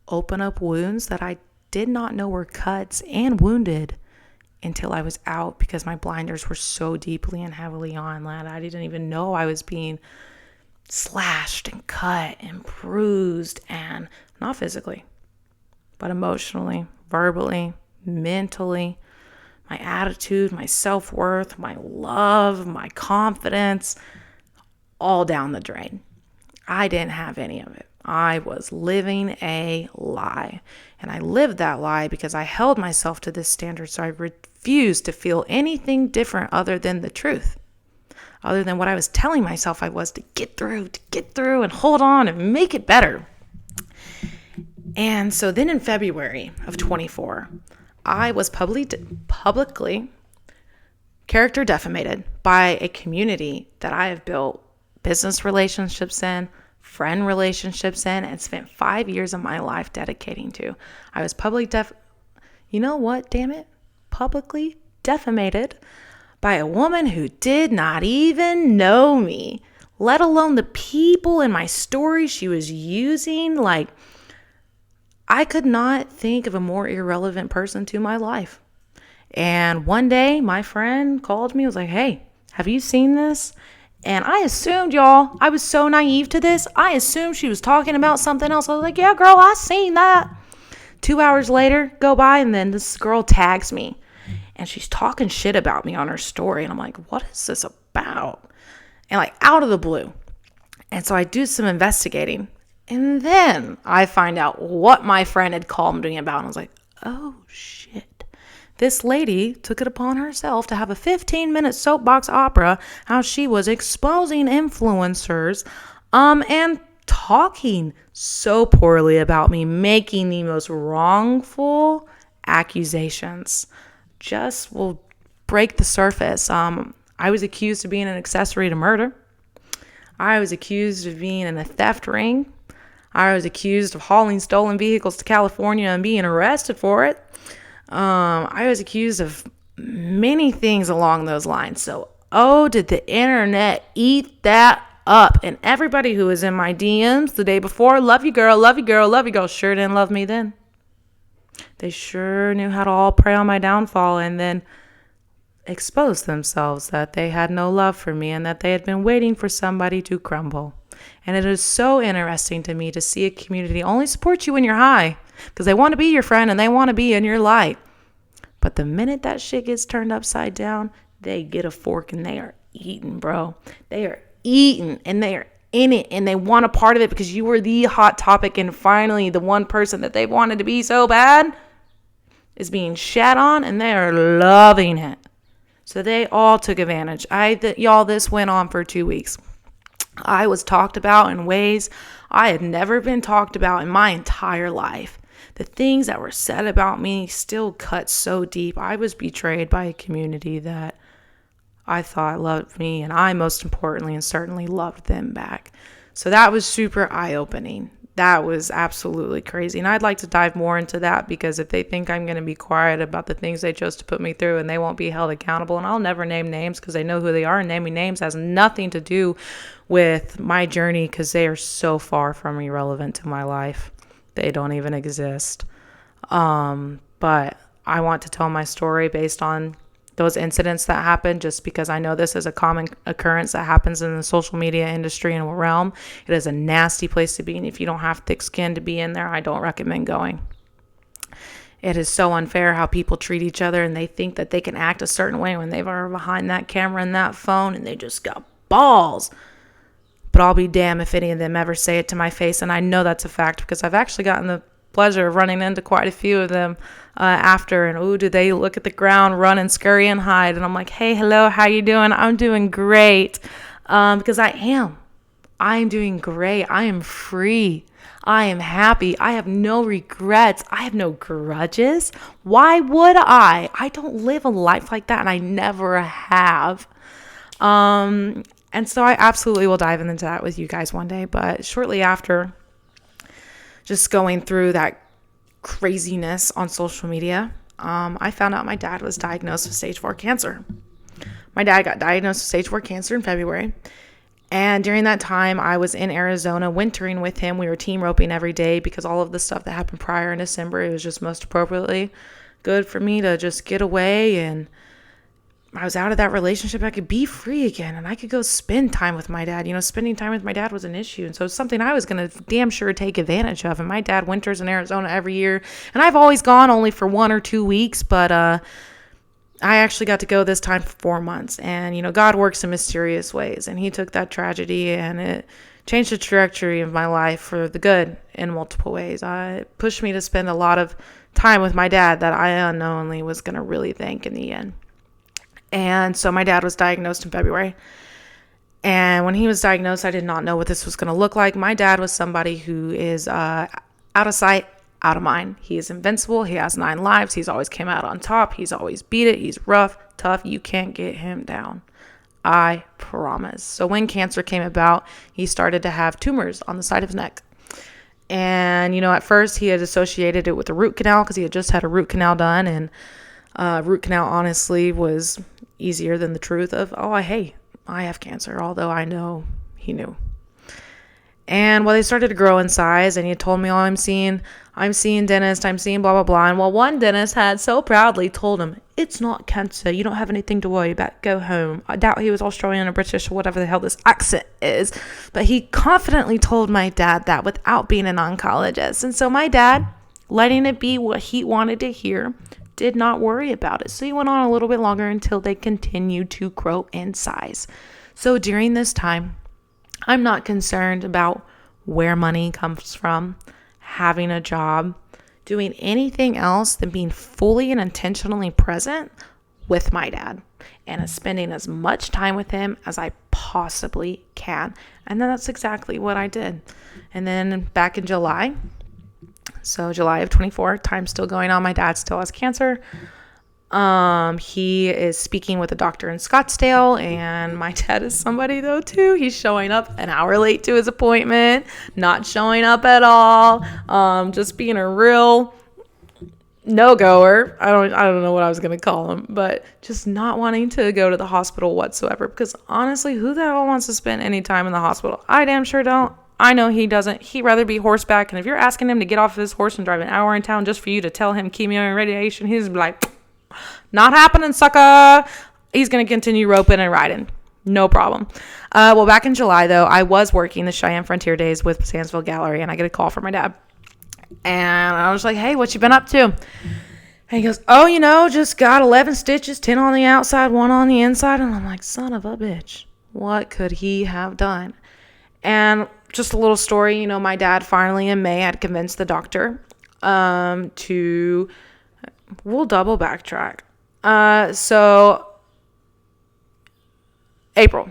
open up wounds that I did not know were cuts and wounded until I was out because my blinders were so deeply and heavily on that I didn't even know I was being slashed and cut and bruised, and not physically, but emotionally, verbally, mentally, my attitude, my self-worth, my love, my confidence, all down the drain. I didn't have any of it. I was living a lie. And I lived that lie because I held myself to this standard. So I refused to feel anything different other than the truth, other than what I was telling myself I was to get through and hold on and make it better. And so then in February of 24, I was publicly character defamated by a community that I have built business relationships in, friend relationships in, and spent 5 years of my life dedicating to. I was publicly defamated by a woman who did not even know me, let alone the people in my story she was using. Like, I could not think of a more irrelevant person to my life. And one day my friend called me, was like, hey, have you seen this? And I assumed, y'all, I was so naive to this. I assumed she was talking about something else. I was like, yeah, girl, I seen that. 2 hours later, go by, and then this girl tags me. And she's talking shit about me on her story. And I'm like, what is this about? And like out of the blue. And so I do some investigating. And then I find out what my friend had called me about. And I was like, oh, shit. This lady took it upon herself to have a 15-minute soapbox opera how she was exposing influencers and talking so poorly about me, making the most wrongful accusations. Just will break the surface. I was accused of being an accessory to murder. I was accused of being in a theft ring. I was accused of hauling stolen vehicles to California and being arrested for it. I was accused of many things along those lines. So, did the internet eat that up? And everybody who was in my DMs the day before, love you girl, sure didn't love me then. They sure knew how to all prey on my downfall and then expose themselves that they had no love for me and that they had been waiting for somebody to crumble. And it is so interesting to me to see a community only support you when you're high because they want to be your friend and they want to be in your light. But the minute that shit gets turned upside down, they get a fork and they are eating, bro. They are eating and they are in it and they want a part of it because you were the hot topic, and finally the one person that they wanted to be so bad is being shat on, and they are loving it. So they all took advantage. Y'all, this went on for 2 weeks. I was talked about in ways I had never been talked about in my entire life. The things that were said about me still cut so deep. I was betrayed by a community that I thought loved me, and I, most importantly and certainly, loved them back. So that was super eye-opening. That was absolutely crazy. And I'd like to dive more into that, because if they think I'm going to be quiet about the things they chose to put me through and they won't be held accountable, and I'll never name names because they know who they are, and naming names has nothing to do with my journey because they are so far from irrelevant to my life. They don't even exist. But I want to tell my story based on those incidents that happened, just because I know this is a common occurrence that happens in the social media industry and realm. It is a nasty place to be, and if you don't have thick skin to be in there, I don't recommend going. It is so unfair how people treat each other, and they think that they can act a certain way when they are behind that camera and that phone, and they just got balls. But I'll be damned if any of them ever say it to my face, and I know that's a fact because I've actually gotten the pleasure of running into quite a few of them after, and do they look at the ground, run and scurry and hide, and I'm like, hey, hello, how you doing? I'm doing great, because I'm doing great. I am free. I am happy. I have no regrets. I have no grudges. Why would I? I don't live a life like that, and I never have. And so I absolutely will dive into that with you guys one day. But shortly after just going through that craziness on social media, I found out my dad was diagnosed with stage 4 cancer. My dad got diagnosed with stage 4 cancer in February. And during that time, I was in Arizona wintering with him. We were team roping every day because all of the stuff that happened prior in December, it was just most appropriately good for me to just get away. And I was out of that relationship. I could be free again, and I could go spend time with my dad. Spending time with my dad was an issue. And so it's something I was going to damn sure take advantage of. And my dad winters in Arizona every year. And I've always gone only for 1 or 2 weeks, but I actually got to go this time for 4 months. And, God works in mysterious ways. And he took that tragedy and it changed the trajectory of my life for the good in multiple ways. It pushed me to spend a lot of time with my dad that I unknowingly was going to really thank in the end. And so my dad was diagnosed in February. And when he was diagnosed, I did not know what this was going to look like. My dad was somebody who is out of sight, out of mind. He is invincible. He has 9 lives. He's always came out on top. He's always beat it. He's rough, tough. You can't get him down. I promise. So when cancer came about, he started to have tumors on the side of his neck. And, at first he had associated it with a root canal because he had just had a root canal done. And root canal honestly was easier than the truth of, hey, I have cancer, although I know he knew. And they started to grow in size, and he told me, I'm seeing dentist, I'm seeing blah, blah, blah. And one dentist had so proudly told him, it's not cancer, you don't have anything to worry about, go home. I doubt he was Australian or British or whatever the hell this accent is, but he confidently told my dad that without being an oncologist. And so my dad, letting it be what he wanted to hear, did not worry about it. So he went on a little bit longer until they continued to grow in size. So during this time, I'm not concerned about where money comes from, having a job, doing anything else than being fully and intentionally present with my dad and spending as much time with him as I possibly can. And then that's exactly what I did. And then back in July, so July of 24, time's still going on. My dad still has cancer. He is speaking with a doctor in Scottsdale, and my dad is somebody though too. He's showing up an hour late to his appointment, not showing up at all. Just being a real no-goer. I don't know what I was going to call him, but just not wanting to go to the hospital whatsoever, because honestly, who the hell wants to spend any time in the hospital? I damn sure don't. I know he doesn't. He'd rather be horseback. And if you're asking him to get off of his horse and drive an hour in town just for you to tell him chemo and radiation, he's like, not happening, sucker. He's going to continue roping and riding. No problem. Back in July, though, I was working the Cheyenne Frontier Days with Sandsville Gallery, and I get a call from my dad. And I was like, hey, what you been up to? And he goes, just got 11 stitches, 10 on the outside, 1 on the inside. And I'm like, son of a bitch. What could he have done? And just a little story, my dad finally in May had convinced the doctor to, we'll double backtrack. So April,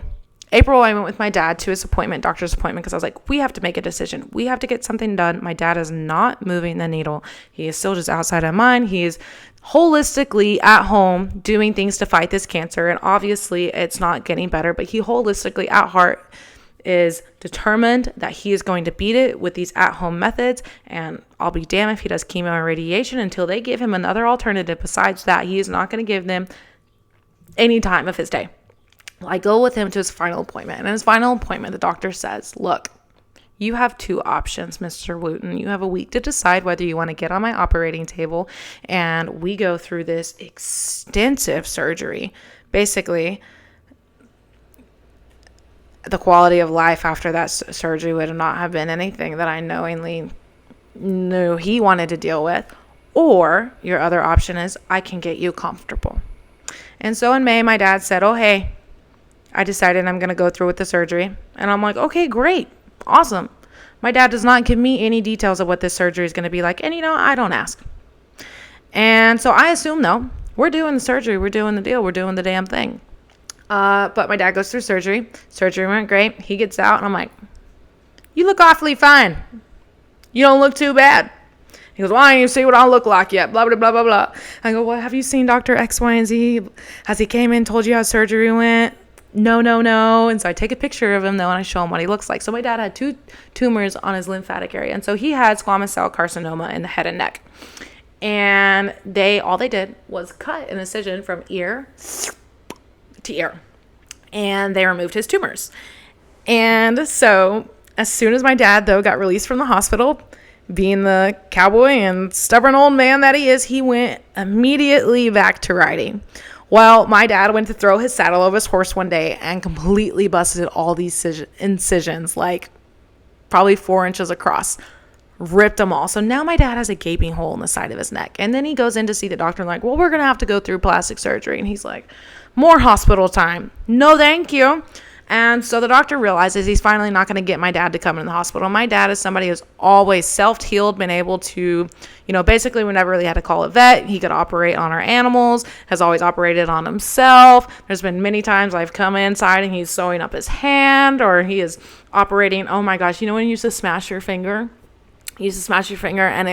I went with my dad to his doctor's appointment, because I was like, we have to make a decision. We have to get something done. My dad is not moving the needle. He is still just outside of mind. He is holistically at home doing things to fight this cancer. And obviously it's not getting better, but he holistically at heart is determined that he is going to beat it with these at-home methods. And I'll be damned if he does chemo and radiation until they give him another alternative. Besides that, he is not going to give them any time of his day. I go with him to his final appointment. And in his final appointment, the doctor says, look, you have two options, Mr. Wooten. You have a week to decide whether you want to get on my operating table, and we go through this extensive surgery. Basically, the quality of life after that surgery would not have been anything that I knowingly knew he wanted to deal with. Or your other option is, I can get you comfortable. And so in May, my dad said, oh, hey, I decided I'm going to go through with the surgery. And I'm like, okay, great. Awesome. My dad does not give me any details of what this surgery is going to be like. And, I don't ask. And so I assume, no, we're doing the surgery. We're doing the deal. We're doing the damn thing. But my dad goes through surgery. Surgery went great. He gets out and I'm like, you look awfully fine. You don't look too bad. He goes, well, I ain't even see what I look like yet. Blah, blah, blah, blah, blah. I go, well, have you seen Dr. X, Y, and Z? Has he came in, told you how surgery went? No. And so I take a picture of him, though, and I show him what he looks like. So my dad had 2 tumors on his lymphatic area. And so he had squamous cell carcinoma in the head and neck. And all they did was cut an incision from ear to ear. And they removed his tumors. And so as soon as my dad, though, got released from the hospital, being the cowboy and stubborn old man that he is, he went immediately back to riding. Well, my dad went to throw his saddle over his horse one day and completely busted all these incisions, like probably 4 inches across, ripped them all. So now my dad has a gaping hole in the side of his neck. And then he goes in to see the doctor and like, well, we're going to have to go through plastic surgery. And he's like, more hospital time. No, thank you. And so the doctor realizes he's finally not going to get my dad to come in the hospital. My dad is somebody who's always self-healed, been able to, basically we never really had to call a vet. He could operate on our animals, has always operated on himself. There's been many times I've come inside and he's sewing up his hand, or he is operating. Oh my gosh. When you used to smash your finger? You used to smash your finger and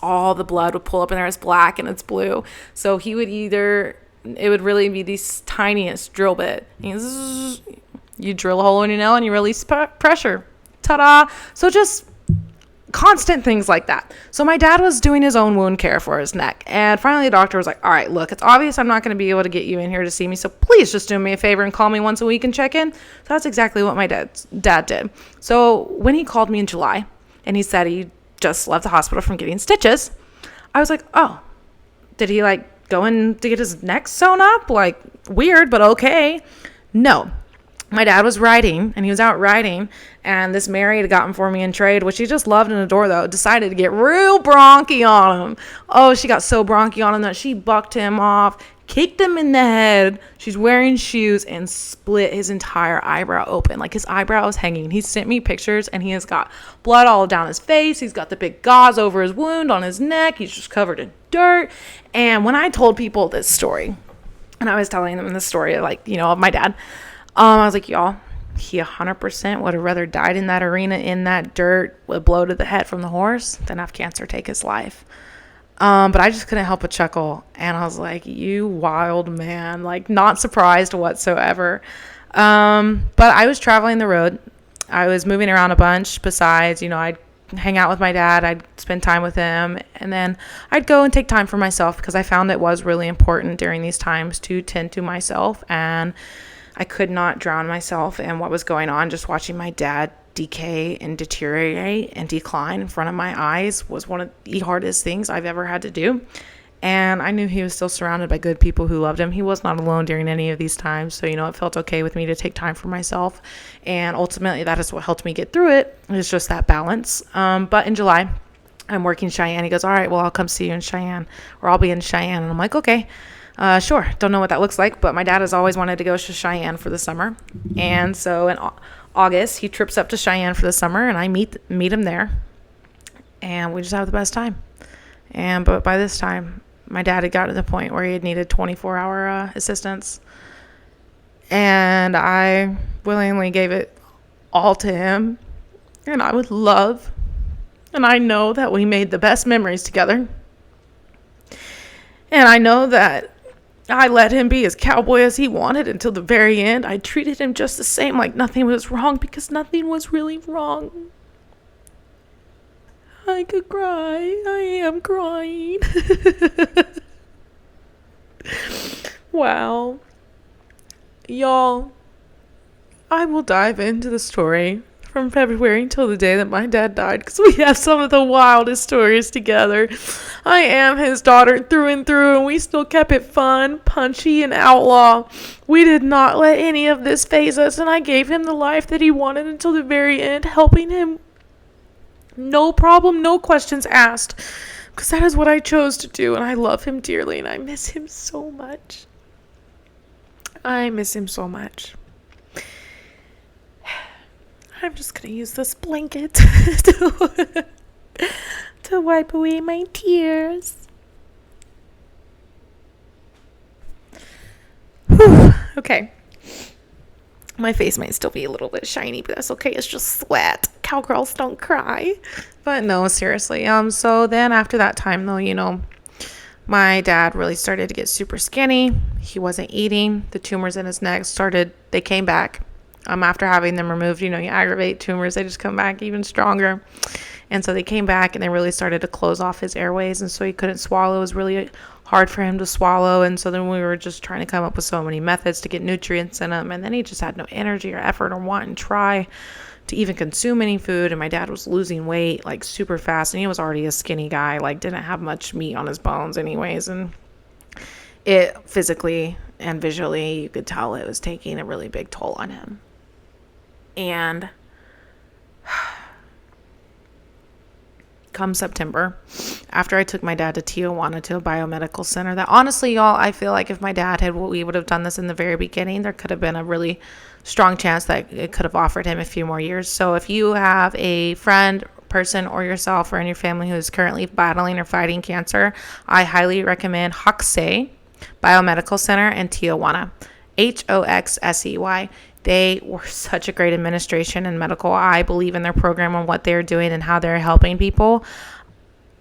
all the blood would pull up in there. It's black and it's blue. So he would it would really be the tiniest drill bit. You drill a hole in your nail and you release pressure. Ta-da! So just constant things like that. So my dad was doing his own wound care for his neck. And finally the doctor was like, all right, look, it's obvious I'm not going to be able to get you in here to see me. So please just do me a favor and call me once a week and check in. So that's exactly what my dad did. So when he called me in July and he said he just left the hospital from getting stitches, I was like, oh, did he go in to get his neck sewn up? Weird, but okay. No. My dad was riding, and he was out riding, and this Mary had gotten for me in trade, which he just loved and adored, though, decided to get real bronky on him. Oh, she got so bronky on him that she bucked him off, kicked him in the head. She's wearing shoes and split his entire eyebrow open. His eyebrow is hanging. He sent me pictures, and he has got blood all down his face. He's got the big gauze over his wound on his neck. He's just covered in dirt. And when I told people this story, and I was telling them the story of my dad, I was like, y'all, he 100% would have rather died in that arena, in that dirt, with a blow to the head from the horse, than have cancer take his life. But I just couldn't help but chuckle. And I was like, you wild man, not surprised whatsoever. But I was traveling the road. I was moving around a bunch. Besides, I'd hang out with my dad. I'd spend time with him. And then I'd go and take time for myself, because I found it was really important during these times to tend to myself. And I could not drown myself in what was going on. Just watching my dad decay and deteriorate and decline in front of my eyes was one of the hardest things I've ever had to do. And I knew he was still surrounded by good people who loved him. He was not alone during any of these times. So, it felt okay with me to take time for myself. And ultimately, that is what helped me get through it. It's just that balance. But in July, I'm working Cheyenne. He goes, all right, well, I'll come see you in Cheyenne, or I'll be in Cheyenne. And I'm like, okay. Sure. Don't know what that looks like, but my dad has always wanted to go to Cheyenne for the summer. And so in August, he trips up to Cheyenne for the summer, and I meet him there, and we just have the best time. But by this time, my dad had gotten to the point where he had needed 24-hour assistance, and I willingly gave it all to him. And I would love, and I know that we made the best memories together. And I know that I let him be as cowboy as he wanted until the very end. I treated him just the same, like nothing was wrong, because nothing was really wrong. I could cry. I am crying. Wow. Y'all, I will dive into the story from February until the day that my dad died, because we have some of the wildest stories together. I am his daughter through and through, and we still kept it fun, punchy, and outlaw. We did not let any of this faze us, and I gave him the life that he wanted until the very end, helping him. No problem, no questions asked, because that is what I chose to do, and I love him dearly, and I miss him so much. I miss him so much. I'm just going to use this blanket to wipe away my tears. Whew. Okay. My face might still be a little bit shiny, but that's okay. It's just sweat. Cowgirls don't cry. But no, seriously. So then after that time, though, my dad really started to get super skinny. He wasn't eating. The tumors in his neck they came back. After having them removed, you aggravate tumors, they just come back even stronger. And so they came back, and they really started to close off his airways, and so he couldn't swallow. It was really hard for him to swallow, and so then we were just trying to come up with so many methods to get nutrients in him, and then he just had no energy or effort or want and try to even consume any food. And my dad was losing weight like super fast, and he was already a skinny guy, like didn't have much meat on his bones anyways, and it physically and visually, you could tell it was taking a really big toll on him. And come September, after I took my dad to Tijuana to a biomedical center, that honestly, y'all, I feel like if my dad we would have done this in the very beginning, there could have been a really strong chance that it could have offered him a few more years. So if you have a friend, person, or yourself or in your family who is currently battling or fighting cancer, I highly recommend Hoxsey Biomedical Center in Tijuana. Hoxsey. They were such a great administration and medical. I believe in their program and what they're doing and how they're helping people.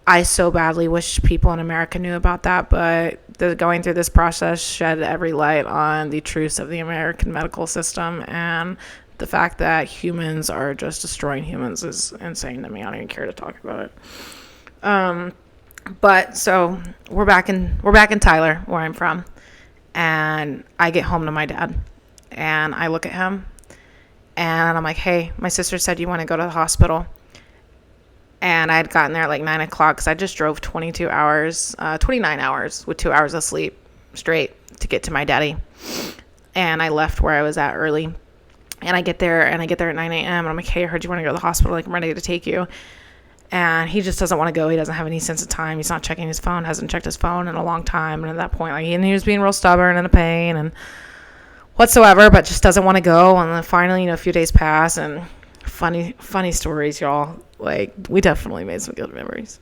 I so badly wish people in America knew about that, but going through this process shed every light on the truths of the American medical system, and the fact that humans are just destroying humans is insane to me. I don't even care to talk about it. But so we're back in Tyler, where I'm from, and I get home to my dad. And I look at him, and I'm like, hey, my sister said you want to go to the hospital. And I had gotten there at like 9 o'clock because I just drove 29 hours with 2 hours of sleep straight to get to my daddy. And I left where I was at early. And I get there at 9 a.m. And I'm like, hey, I heard you want to go to the hospital. Like, I'm ready to take you. And he just doesn't want to go. He doesn't have any sense of time. He's not checking his phone, hasn't checked his phone in a long time. And at that point, and he was being real stubborn and a pain and whatsoever, but just doesn't want to go. And then finally, a few days pass, and funny stories, y'all. Like, we definitely made some good memories.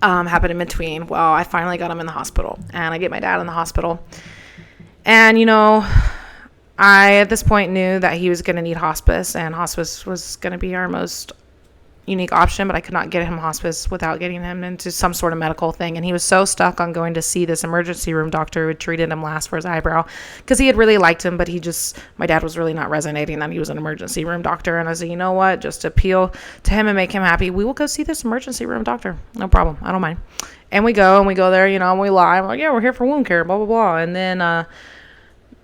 Happened in between. Well, I finally got him in the hospital, and I get my dad in the hospital. And, I, at this point, knew that he was going to need hospice, and hospice was going to be our most unique option, but I could not get him hospice without getting him into some sort of medical thing. And he was so stuck on going to see this emergency room doctor who had treated him last for his eyebrow, because he had really liked him, but my dad was really not resonating that he was an emergency room doctor. And I said, you know what, just to appeal to him and make him happy, we will go see this emergency room doctor. No problem. I don't mind. And we go there, and we lie. I'm like, yeah, we're here for wound care, blah, blah, blah. And then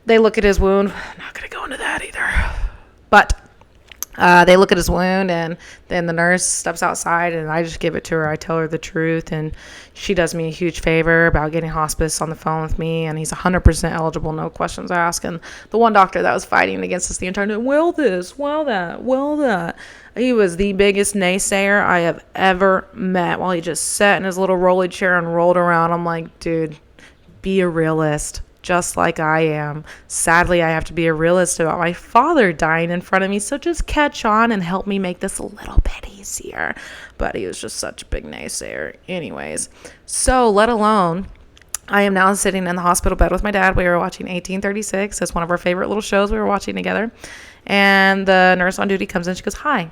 they look at his wound. I'm not going to go into that either. But they look at his wound, and then the nurse steps outside, and I just give it to her. I tell her the truth, and she does me a huge favor about getting hospice on the phone with me, and he's 100% eligible, no questions asked. And the one doctor that was fighting against us the entire time, well this, well that, well that, he was the biggest naysayer I have ever met, while he just sat in his little rolly chair and rolled around. I'm like, dude, be a realist. just like I am. Sadly, I have to be a realist about my father dying in front of me, so just catch on and help me make this a little bit easier. But he was just such a big naysayer. Anyways, so let alone, I am now sitting in the hospital bed with my dad. We were watching 1836. It's one of our favorite little shows we were watching together. And the nurse on duty comes in. She goes, "Hi,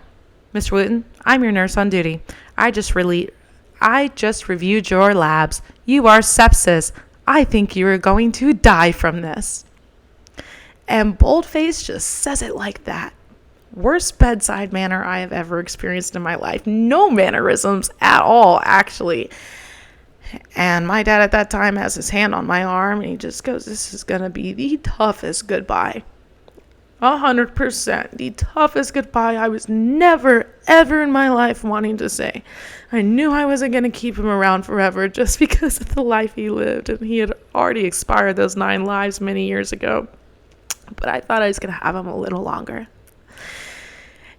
Mr. Wooten. I'm your nurse on duty. I just reviewed your labs. You are sepsis. I think you are going to die from this." And boldface just says it like that. Worst bedside manner I have ever experienced in my life. No mannerisms at all, actually. And my dad at that time has his hand on my arm, and he just goes, "This is going to be the toughest goodbye. 100% the toughest goodbye I was never, ever in my life wanting to say. I knew I wasn't going to keep him around forever just because of the life he lived, and he had already expired those 9 lives many years ago. But I thought I was going to have him a little longer."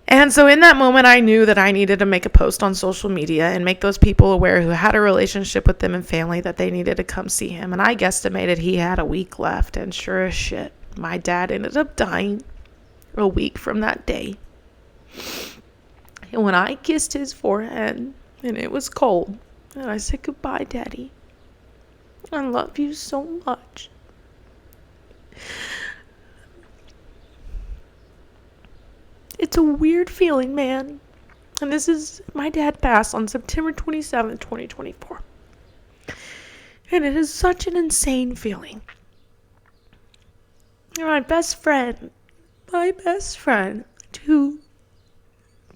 And so in that moment, I knew that I needed to make a post on social media and make those people aware who had a relationship with them and family that they needed to come see him. And I guesstimated he had a week left, and sure as shit, my dad ended up dying a week from that day. And when I kissed his forehead, and it was cold, and I said, "Goodbye, Daddy. I love you so much." It's a weird feeling, man. And my dad passed on September 27th, 2024. And it is such an insane feeling. My best friend, to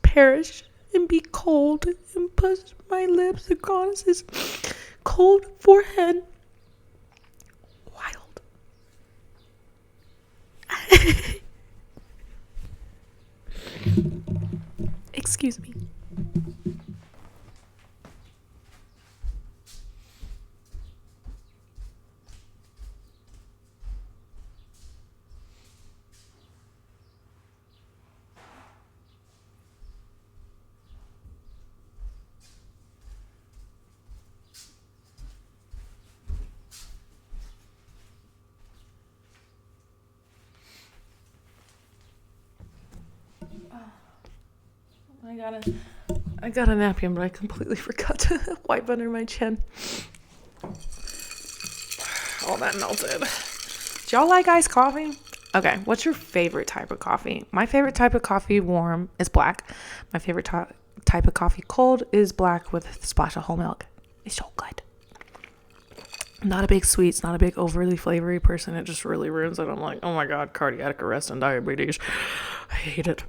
perish and be cold and push my lips across his cold forehead. Wild. Excuse me. I got a napkin, but I completely forgot to wipe under my chin. All that melted. Do y'all like iced coffee? Okay, what's your favorite type of coffee? My favorite type of coffee warm is black. My favorite type of coffee cold is black with a splash of whole milk. It's so good. I'm not a big sweets, not a big overly flavory person. It just really ruins it. I'm like, oh my God, cardiac arrest and diabetes. I hate it.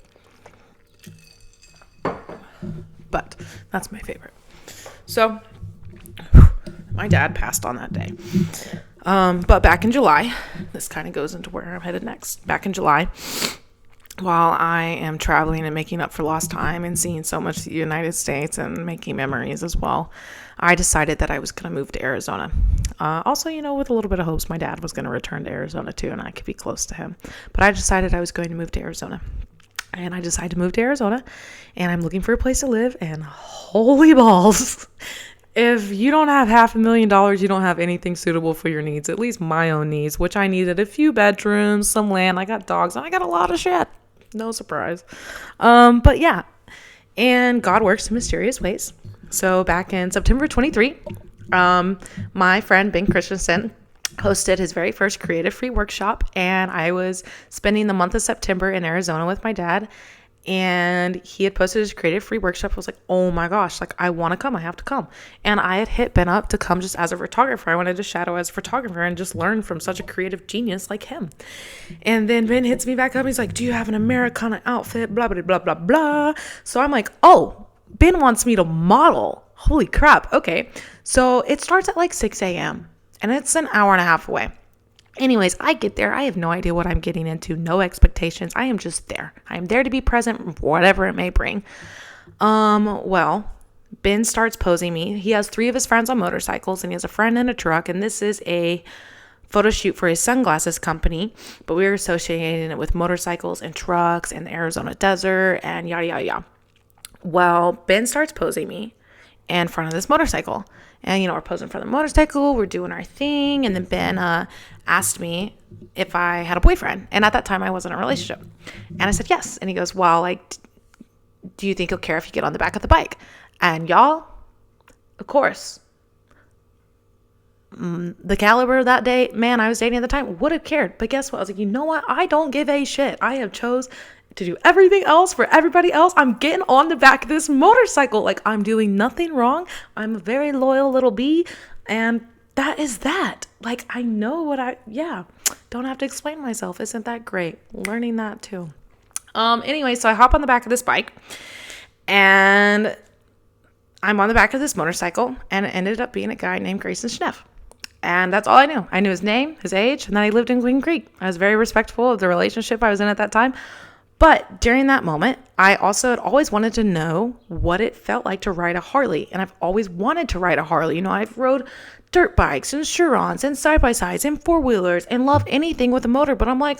But that's my favorite. So my dad passed on that day. But back in July, this kind of goes into where I'm headed next. Back in July, while I am traveling and making up for lost time and seeing so much of the United States and making memories as well, I decided that I was going to move to Arizona. Also, with a little bit of hopes my dad was going to return to Arizona too, and I could be close to him. But I decided I was going to move to Arizona. And I decided to move to Arizona, and I'm looking for a place to live, and holy balls, if you don't have $500,000, you don't have anything suitable for your needs, at least my own needs, which I needed a few bedrooms, some land, I got dogs, and I got a lot of shit. No surprise. But yeah, and God works in mysterious ways. So back in September 23, my friend Ben Christensen hosted his very first creative free workshop, and I was spending the month of September in Arizona with my dad, and he had posted his creative free workshop. I was like, oh my gosh, like I want to come, I have to come. And I had hit Ben up to come just as a photographer. I wanted to shadow as a photographer and just learn from such a creative genius like him. And then Ben hits me back up. He's like, do you have an Americana outfit? Blah, blah, blah, blah, blah. So I'm like, oh, Ben wants me to model. Holy crap. Okay. So it starts at like 6 a.m. and it's an hour and a half away. Anyways, I get there. I have no idea what I'm getting into. No expectations. I am just there. I am there to be present, whatever it may bring. Well, Ben starts posing me. He has 3 of his friends on motorcycles, and he has a friend in a truck. And this is a photo shoot for his sunglasses company. But we were associating it with motorcycles and trucks and the Arizona desert and yada, yada, yada. Well, Ben starts posing me. in front of this motorcycle. And, we're posing in front of the motorcycle, we're doing our thing. And then Ben asked me if I had a boyfriend. And at that time, I wasn't in a relationship. And I said, yes. And he goes, well, like, do you think he'll care if you get on the back of the bike? And y'all, of course, the caliber that day, man, I was dating at the time, would have cared. But guess what? I was like, you know what? I don't give a shit. I have chose to do everything else for everybody else. I'm getting on the back of this motorcycle. Like, I'm doing nothing wrong. I'm a very loyal little bee. And that is that. Like, I know don't have to explain myself. Isn't that great? Learning that too. Anyway, so I hop on the back of this bike and I'm on the back of this motorcycle, and it ended up being a guy named Grayson Schneff. And that's all I knew. I knew his name, his age, and that he lived in Queen Creek. I was very respectful of the relationship I was in at that time. But during that moment, I also had always wanted to know what it felt like to ride a Harley. And I've always wanted to ride a Harley. I've rode dirt bikes and Churons and side-by-sides and four-wheelers and love anything with a motor. But I'm like,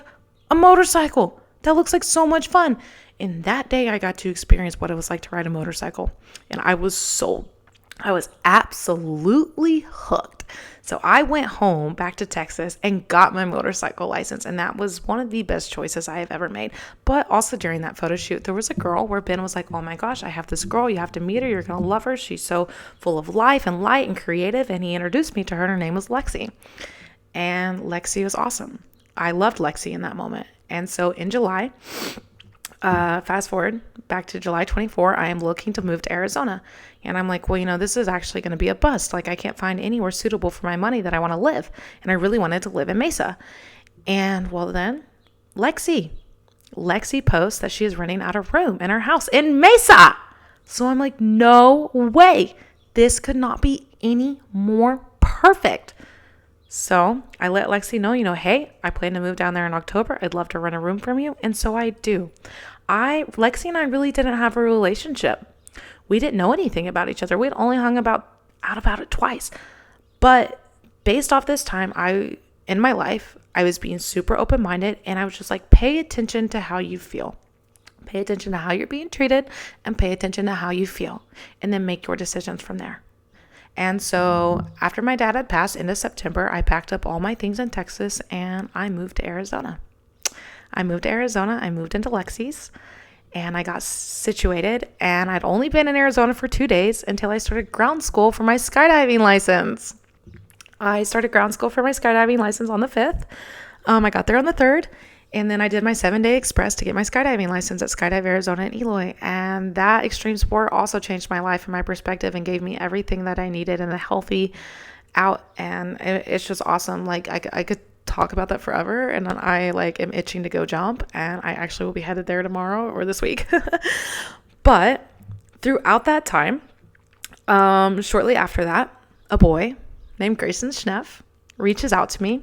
a motorcycle. That looks like so much fun. And that day I got to experience what it was like to ride a motorcycle. And I was sold. I was absolutely hooked. So I went home back to Texas and got my motorcycle license. And that was one of the best choices I have ever made. But also during that photo shoot, there was a girl where Ben was like, oh my gosh, I have this girl. You have to meet her. You're going to love her. She's so full of life and light and creative. And he introduced me to her. Her name was Lexi. And Lexi was awesome. I loved Lexi in that moment. And so in July, fast forward back to July 24, I am looking to move to Arizona. And I'm like, well, this is actually going to be a bust. Like, I can't find anywhere suitable for my money that I want to live. And I really wanted to live in Mesa. And well, then Lexi posts that she is renting out a room in her house in Mesa. So I'm like, no way. This could not be any more perfect. So I let Lexi know, hey, I plan to move down there in October. I'd love to rent a room from you. And so I do. Lexi and I really didn't have a relationship. We didn't know anything about each other. We'd only hung out about it twice. But based off this time, in my life, I was being super open-minded, and I was just like, pay attention to how you feel. Pay attention to how you're being treated, and pay attention to how you feel, and then make your decisions from there. And so after my dad had passed into September, I packed up all my things in Texas and I moved to Arizona. I moved into Lexi's, and I got situated, and I'd only been in Arizona for 2 days until I started ground school for my skydiving license. I started ground school for my skydiving license on the 5th. I got there on the 3rd. And then I did my 7-day express to get my skydiving license at Skydive Arizona in Eloy. And that extreme sport also changed my life and my perspective and gave me everything that I needed and a healthy out. And it's just awesome. Like, I could talk about that forever. And then I am itching to go jump. And I actually will be headed there tomorrow or this week. But throughout that time, shortly after that, a boy named Grayson Schneff reaches out to me.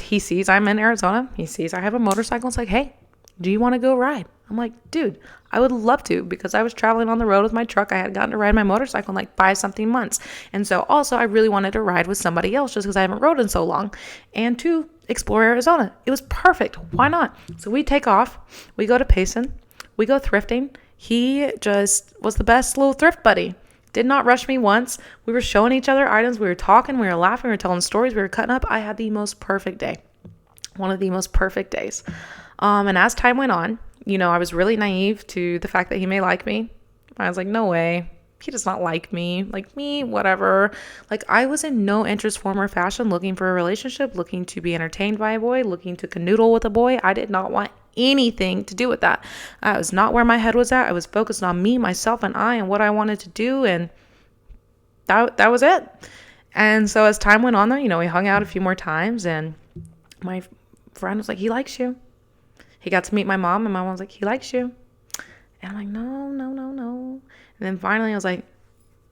He sees I'm in Arizona. He sees I have a motorcycle. It's like, hey, do you want to go ride? I'm like, dude, I would love to, because I was traveling on the road with my truck. I had gotten to ride my motorcycle in like 5-something months. And so also I really wanted to ride with somebody else just because I haven't rode in so long, and to explore Arizona. It was perfect. Why not? So we take off. We go to Payson. We go thrifting. He just was the best little thrift buddy. Did not rush me once. We were showing each other items. We were talking. We were laughing. We were telling stories. We were cutting up. I had the most perfect day. One of the most perfect days. And as time went on, I was really naive to the fact that he may like me. I was like, no way. He does not like me. Like, me, whatever. Like, I was in no interest, form, or fashion looking for a relationship, looking to be entertained by a boy, looking to canoodle with a boy. I did not want anything to do with that. That was not where my head was at. I was focused on me, myself, and I, and what I wanted to do, and that was it. And so as time went on, though, we hung out a few more times, and my friend was like, he likes you. He got to meet my mom, and my mom was like, he likes you. And I'm like, no. And then finally I was like,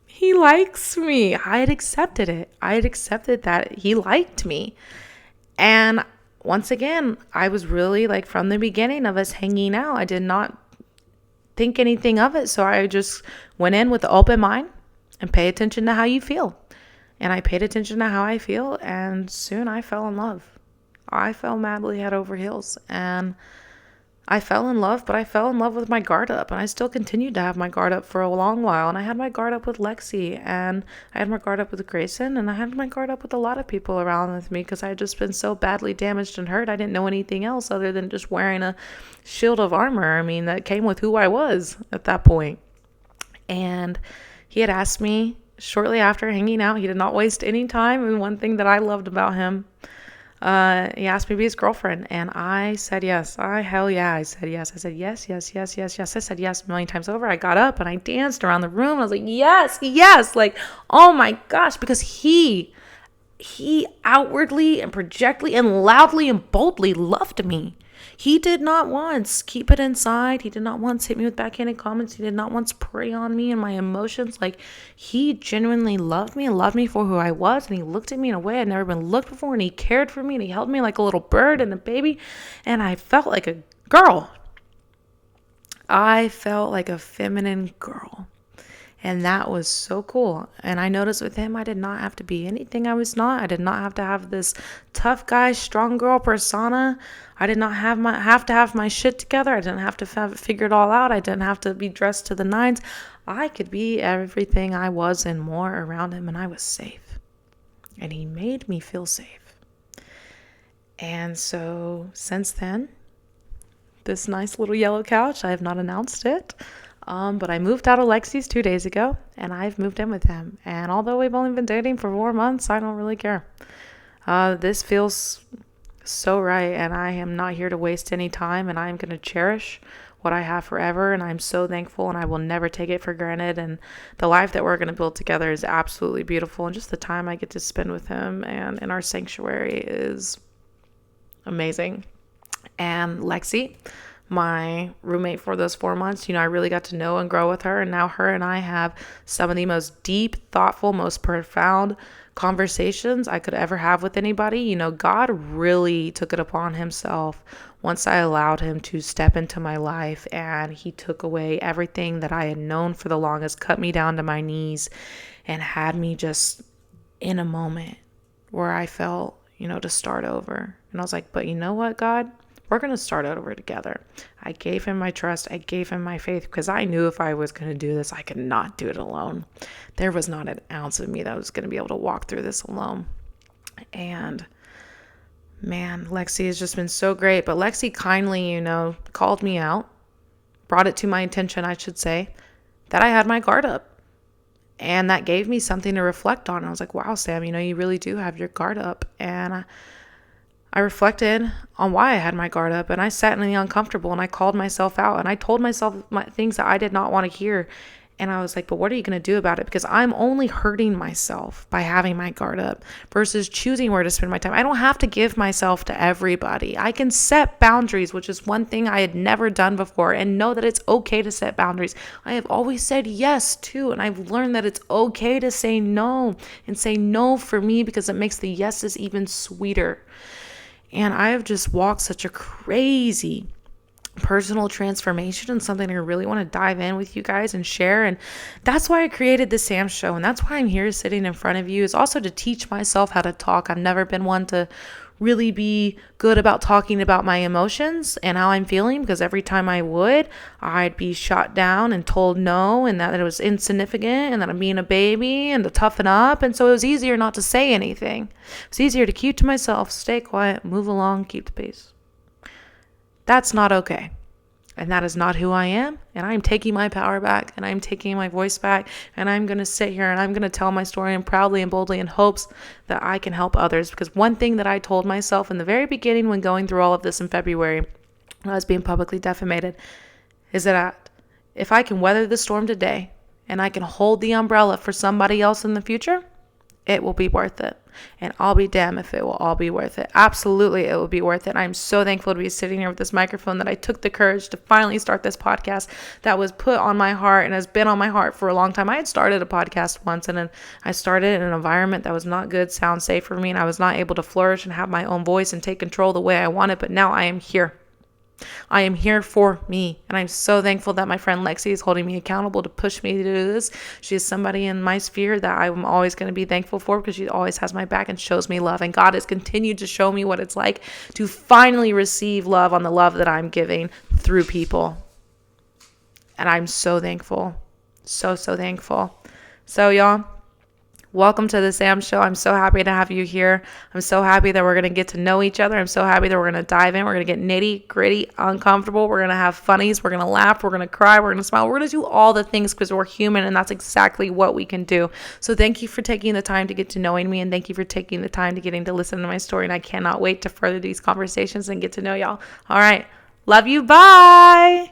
he likes me. I had accepted it. I had accepted that he liked me. And once again, I was really from the beginning of us hanging out, I did not think anything of it. So I just went in with an open mind and pay attention to how you feel. And I paid attention to how I feel. And soon I fell in love. I fell madly head over heels. And I fell in love, but I fell in love with my guard up, and I still continued to have my guard up for a long while. And I had my guard up with Lexi, and I had my guard up with Grayson, and I had my guard up with a lot of people around with me because I had just been so badly damaged and hurt. I didn't know anything else other than just wearing a shield of armor. I mean, that came with who I was at that point. And he had asked me shortly after hanging out. He did not waste any time. And one thing that I loved about him, he asked me to be his girlfriend, and I said yes. Hell yeah, I said yes. I said yes, yes, yes, yes, yes. I said yes a million times over. I got up and I danced around the room. I was like, yes, yes. Like, oh my gosh, because he outwardly and projectly and loudly and boldly loved me. He did not once keep it inside. He did not once hit me with backhanded comments. He did not once prey on me and my emotions. Like, he genuinely loved me and loved me for who I was. And he looked at me in a way I'd never been looked before. And he cared for me. And he held me like a little bird and a baby. And I felt like a girl. I felt like a feminine girl. And that was so cool. And I noticed with him, I did not have to be anything I was not. I did not have to have this tough guy, strong girl persona. I did not have to have my shit together. I didn't have to have it figured all out. I didn't have to be dressed to the nines. I could be everything I was and more around him, and I was safe. And he made me feel safe. And so since then, this nice little yellow couch, I have not announced it. But I moved out of Lexi's 2 days ago, and I've moved in with him. And although we've only been dating for 4 months, I don't really care. This feels so right, and I am not here to waste any time, and I am going to cherish what I have forever, and I'm so thankful, and I will never take it for granted. And the life that we're going to build together is absolutely beautiful, and just the time I get to spend with him and in our sanctuary is amazing. And Lexi, my roommate for those 4 months, I really got to know and grow with her. And now her and I have some of the most deep, thoughtful, most profound conversations I could ever have with anybody. God really took it upon himself once I allowed him to step into my life, and he took away everything that I had known for the longest, cut me down to my knees, and had me just in a moment where I felt, to start over. And I was like, but you know what, God? We're going to start over together. I gave him my trust. I gave him my faith because I knew if I was going to do this, I could not do it alone. There was not an ounce of me that was going to be able to walk through this alone. And man, Lexi has just been so great. But Lexi kindly, called me out, brought it to my attention, I should say, that I had my guard up. And that gave me something to reflect on. I was like, wow, Sam, you really do have your guard up. And I reflected on why I had my guard up, and I sat in the uncomfortable, and I called myself out, and I told myself things that I did not want to hear. And I was like, but what are you going to do about it? Because I'm only hurting myself by having my guard up versus choosing where to spend my time. I don't have to give myself to everybody. I can set boundaries, which is one thing I had never done before, and know that it's okay to set boundaries. I have always said yes too, and I've learned that it's okay to say no, and say no for me because it makes the yeses even sweeter. And I have just walked such a crazy personal transformation, and something I really want to dive in with you guys and share. And that's why I created the Sam Show. And that's why I'm here sitting in front of you, is also to teach myself how to talk. I've never been one to really be good about talking about my emotions and how I'm feeling, because every time I would, I'd be shot down and told no, and that it was insignificant, and that I'm being a baby and to toughen up. And so it was easier not to say anything. It's easier to keep to myself, stay quiet, move along, keep the pace. That's not okay. And that is not who I am. And I'm taking my power back, and I'm taking my voice back, and I'm going to sit here and I'm going to tell my story, and proudly and boldly, in hopes that I can help others. Because one thing that I told myself in the very beginning when going through all of this in February, when I was being publicly defamated, is that if I can weather the storm today and I can hold the umbrella for somebody else in the future, it will be worth it. And I'll be damned if it will all be worth it. Absolutely, it will be worth it. I'm so thankful to be sitting here with this microphone, that I took the courage to finally start this podcast that was put on my heart and has been on my heart for a long time. I had started a podcast once, and then I started in an environment that was not good, sound safe for me, and I was not able to flourish and have my own voice and take control the way I wanted. But now I am here. I am here for me. And I'm so thankful that my friend Lexi is holding me accountable to push me to do this. She is somebody in my sphere that I'm always going to be thankful for because she always has my back and shows me love. And God has continued to show me what it's like to finally receive love on the love that I'm giving through people. And I'm so thankful. So thankful. So y'all, welcome to the Sam Show. I'm so happy to have you here. I'm so happy that we're going to get to know each other. I'm so happy that we're going to dive in. We're going to get nitty gritty, uncomfortable. We're going to have funnies. We're going to laugh. We're going to cry. We're going to smile. We're going to do all the things because we're human, and that's exactly what we can do. So thank you for taking the time to get to knowing me, and thank you for taking the time to getting to listen to my story. And I cannot wait to further these conversations and get to know y'all. All right. Love you. Bye.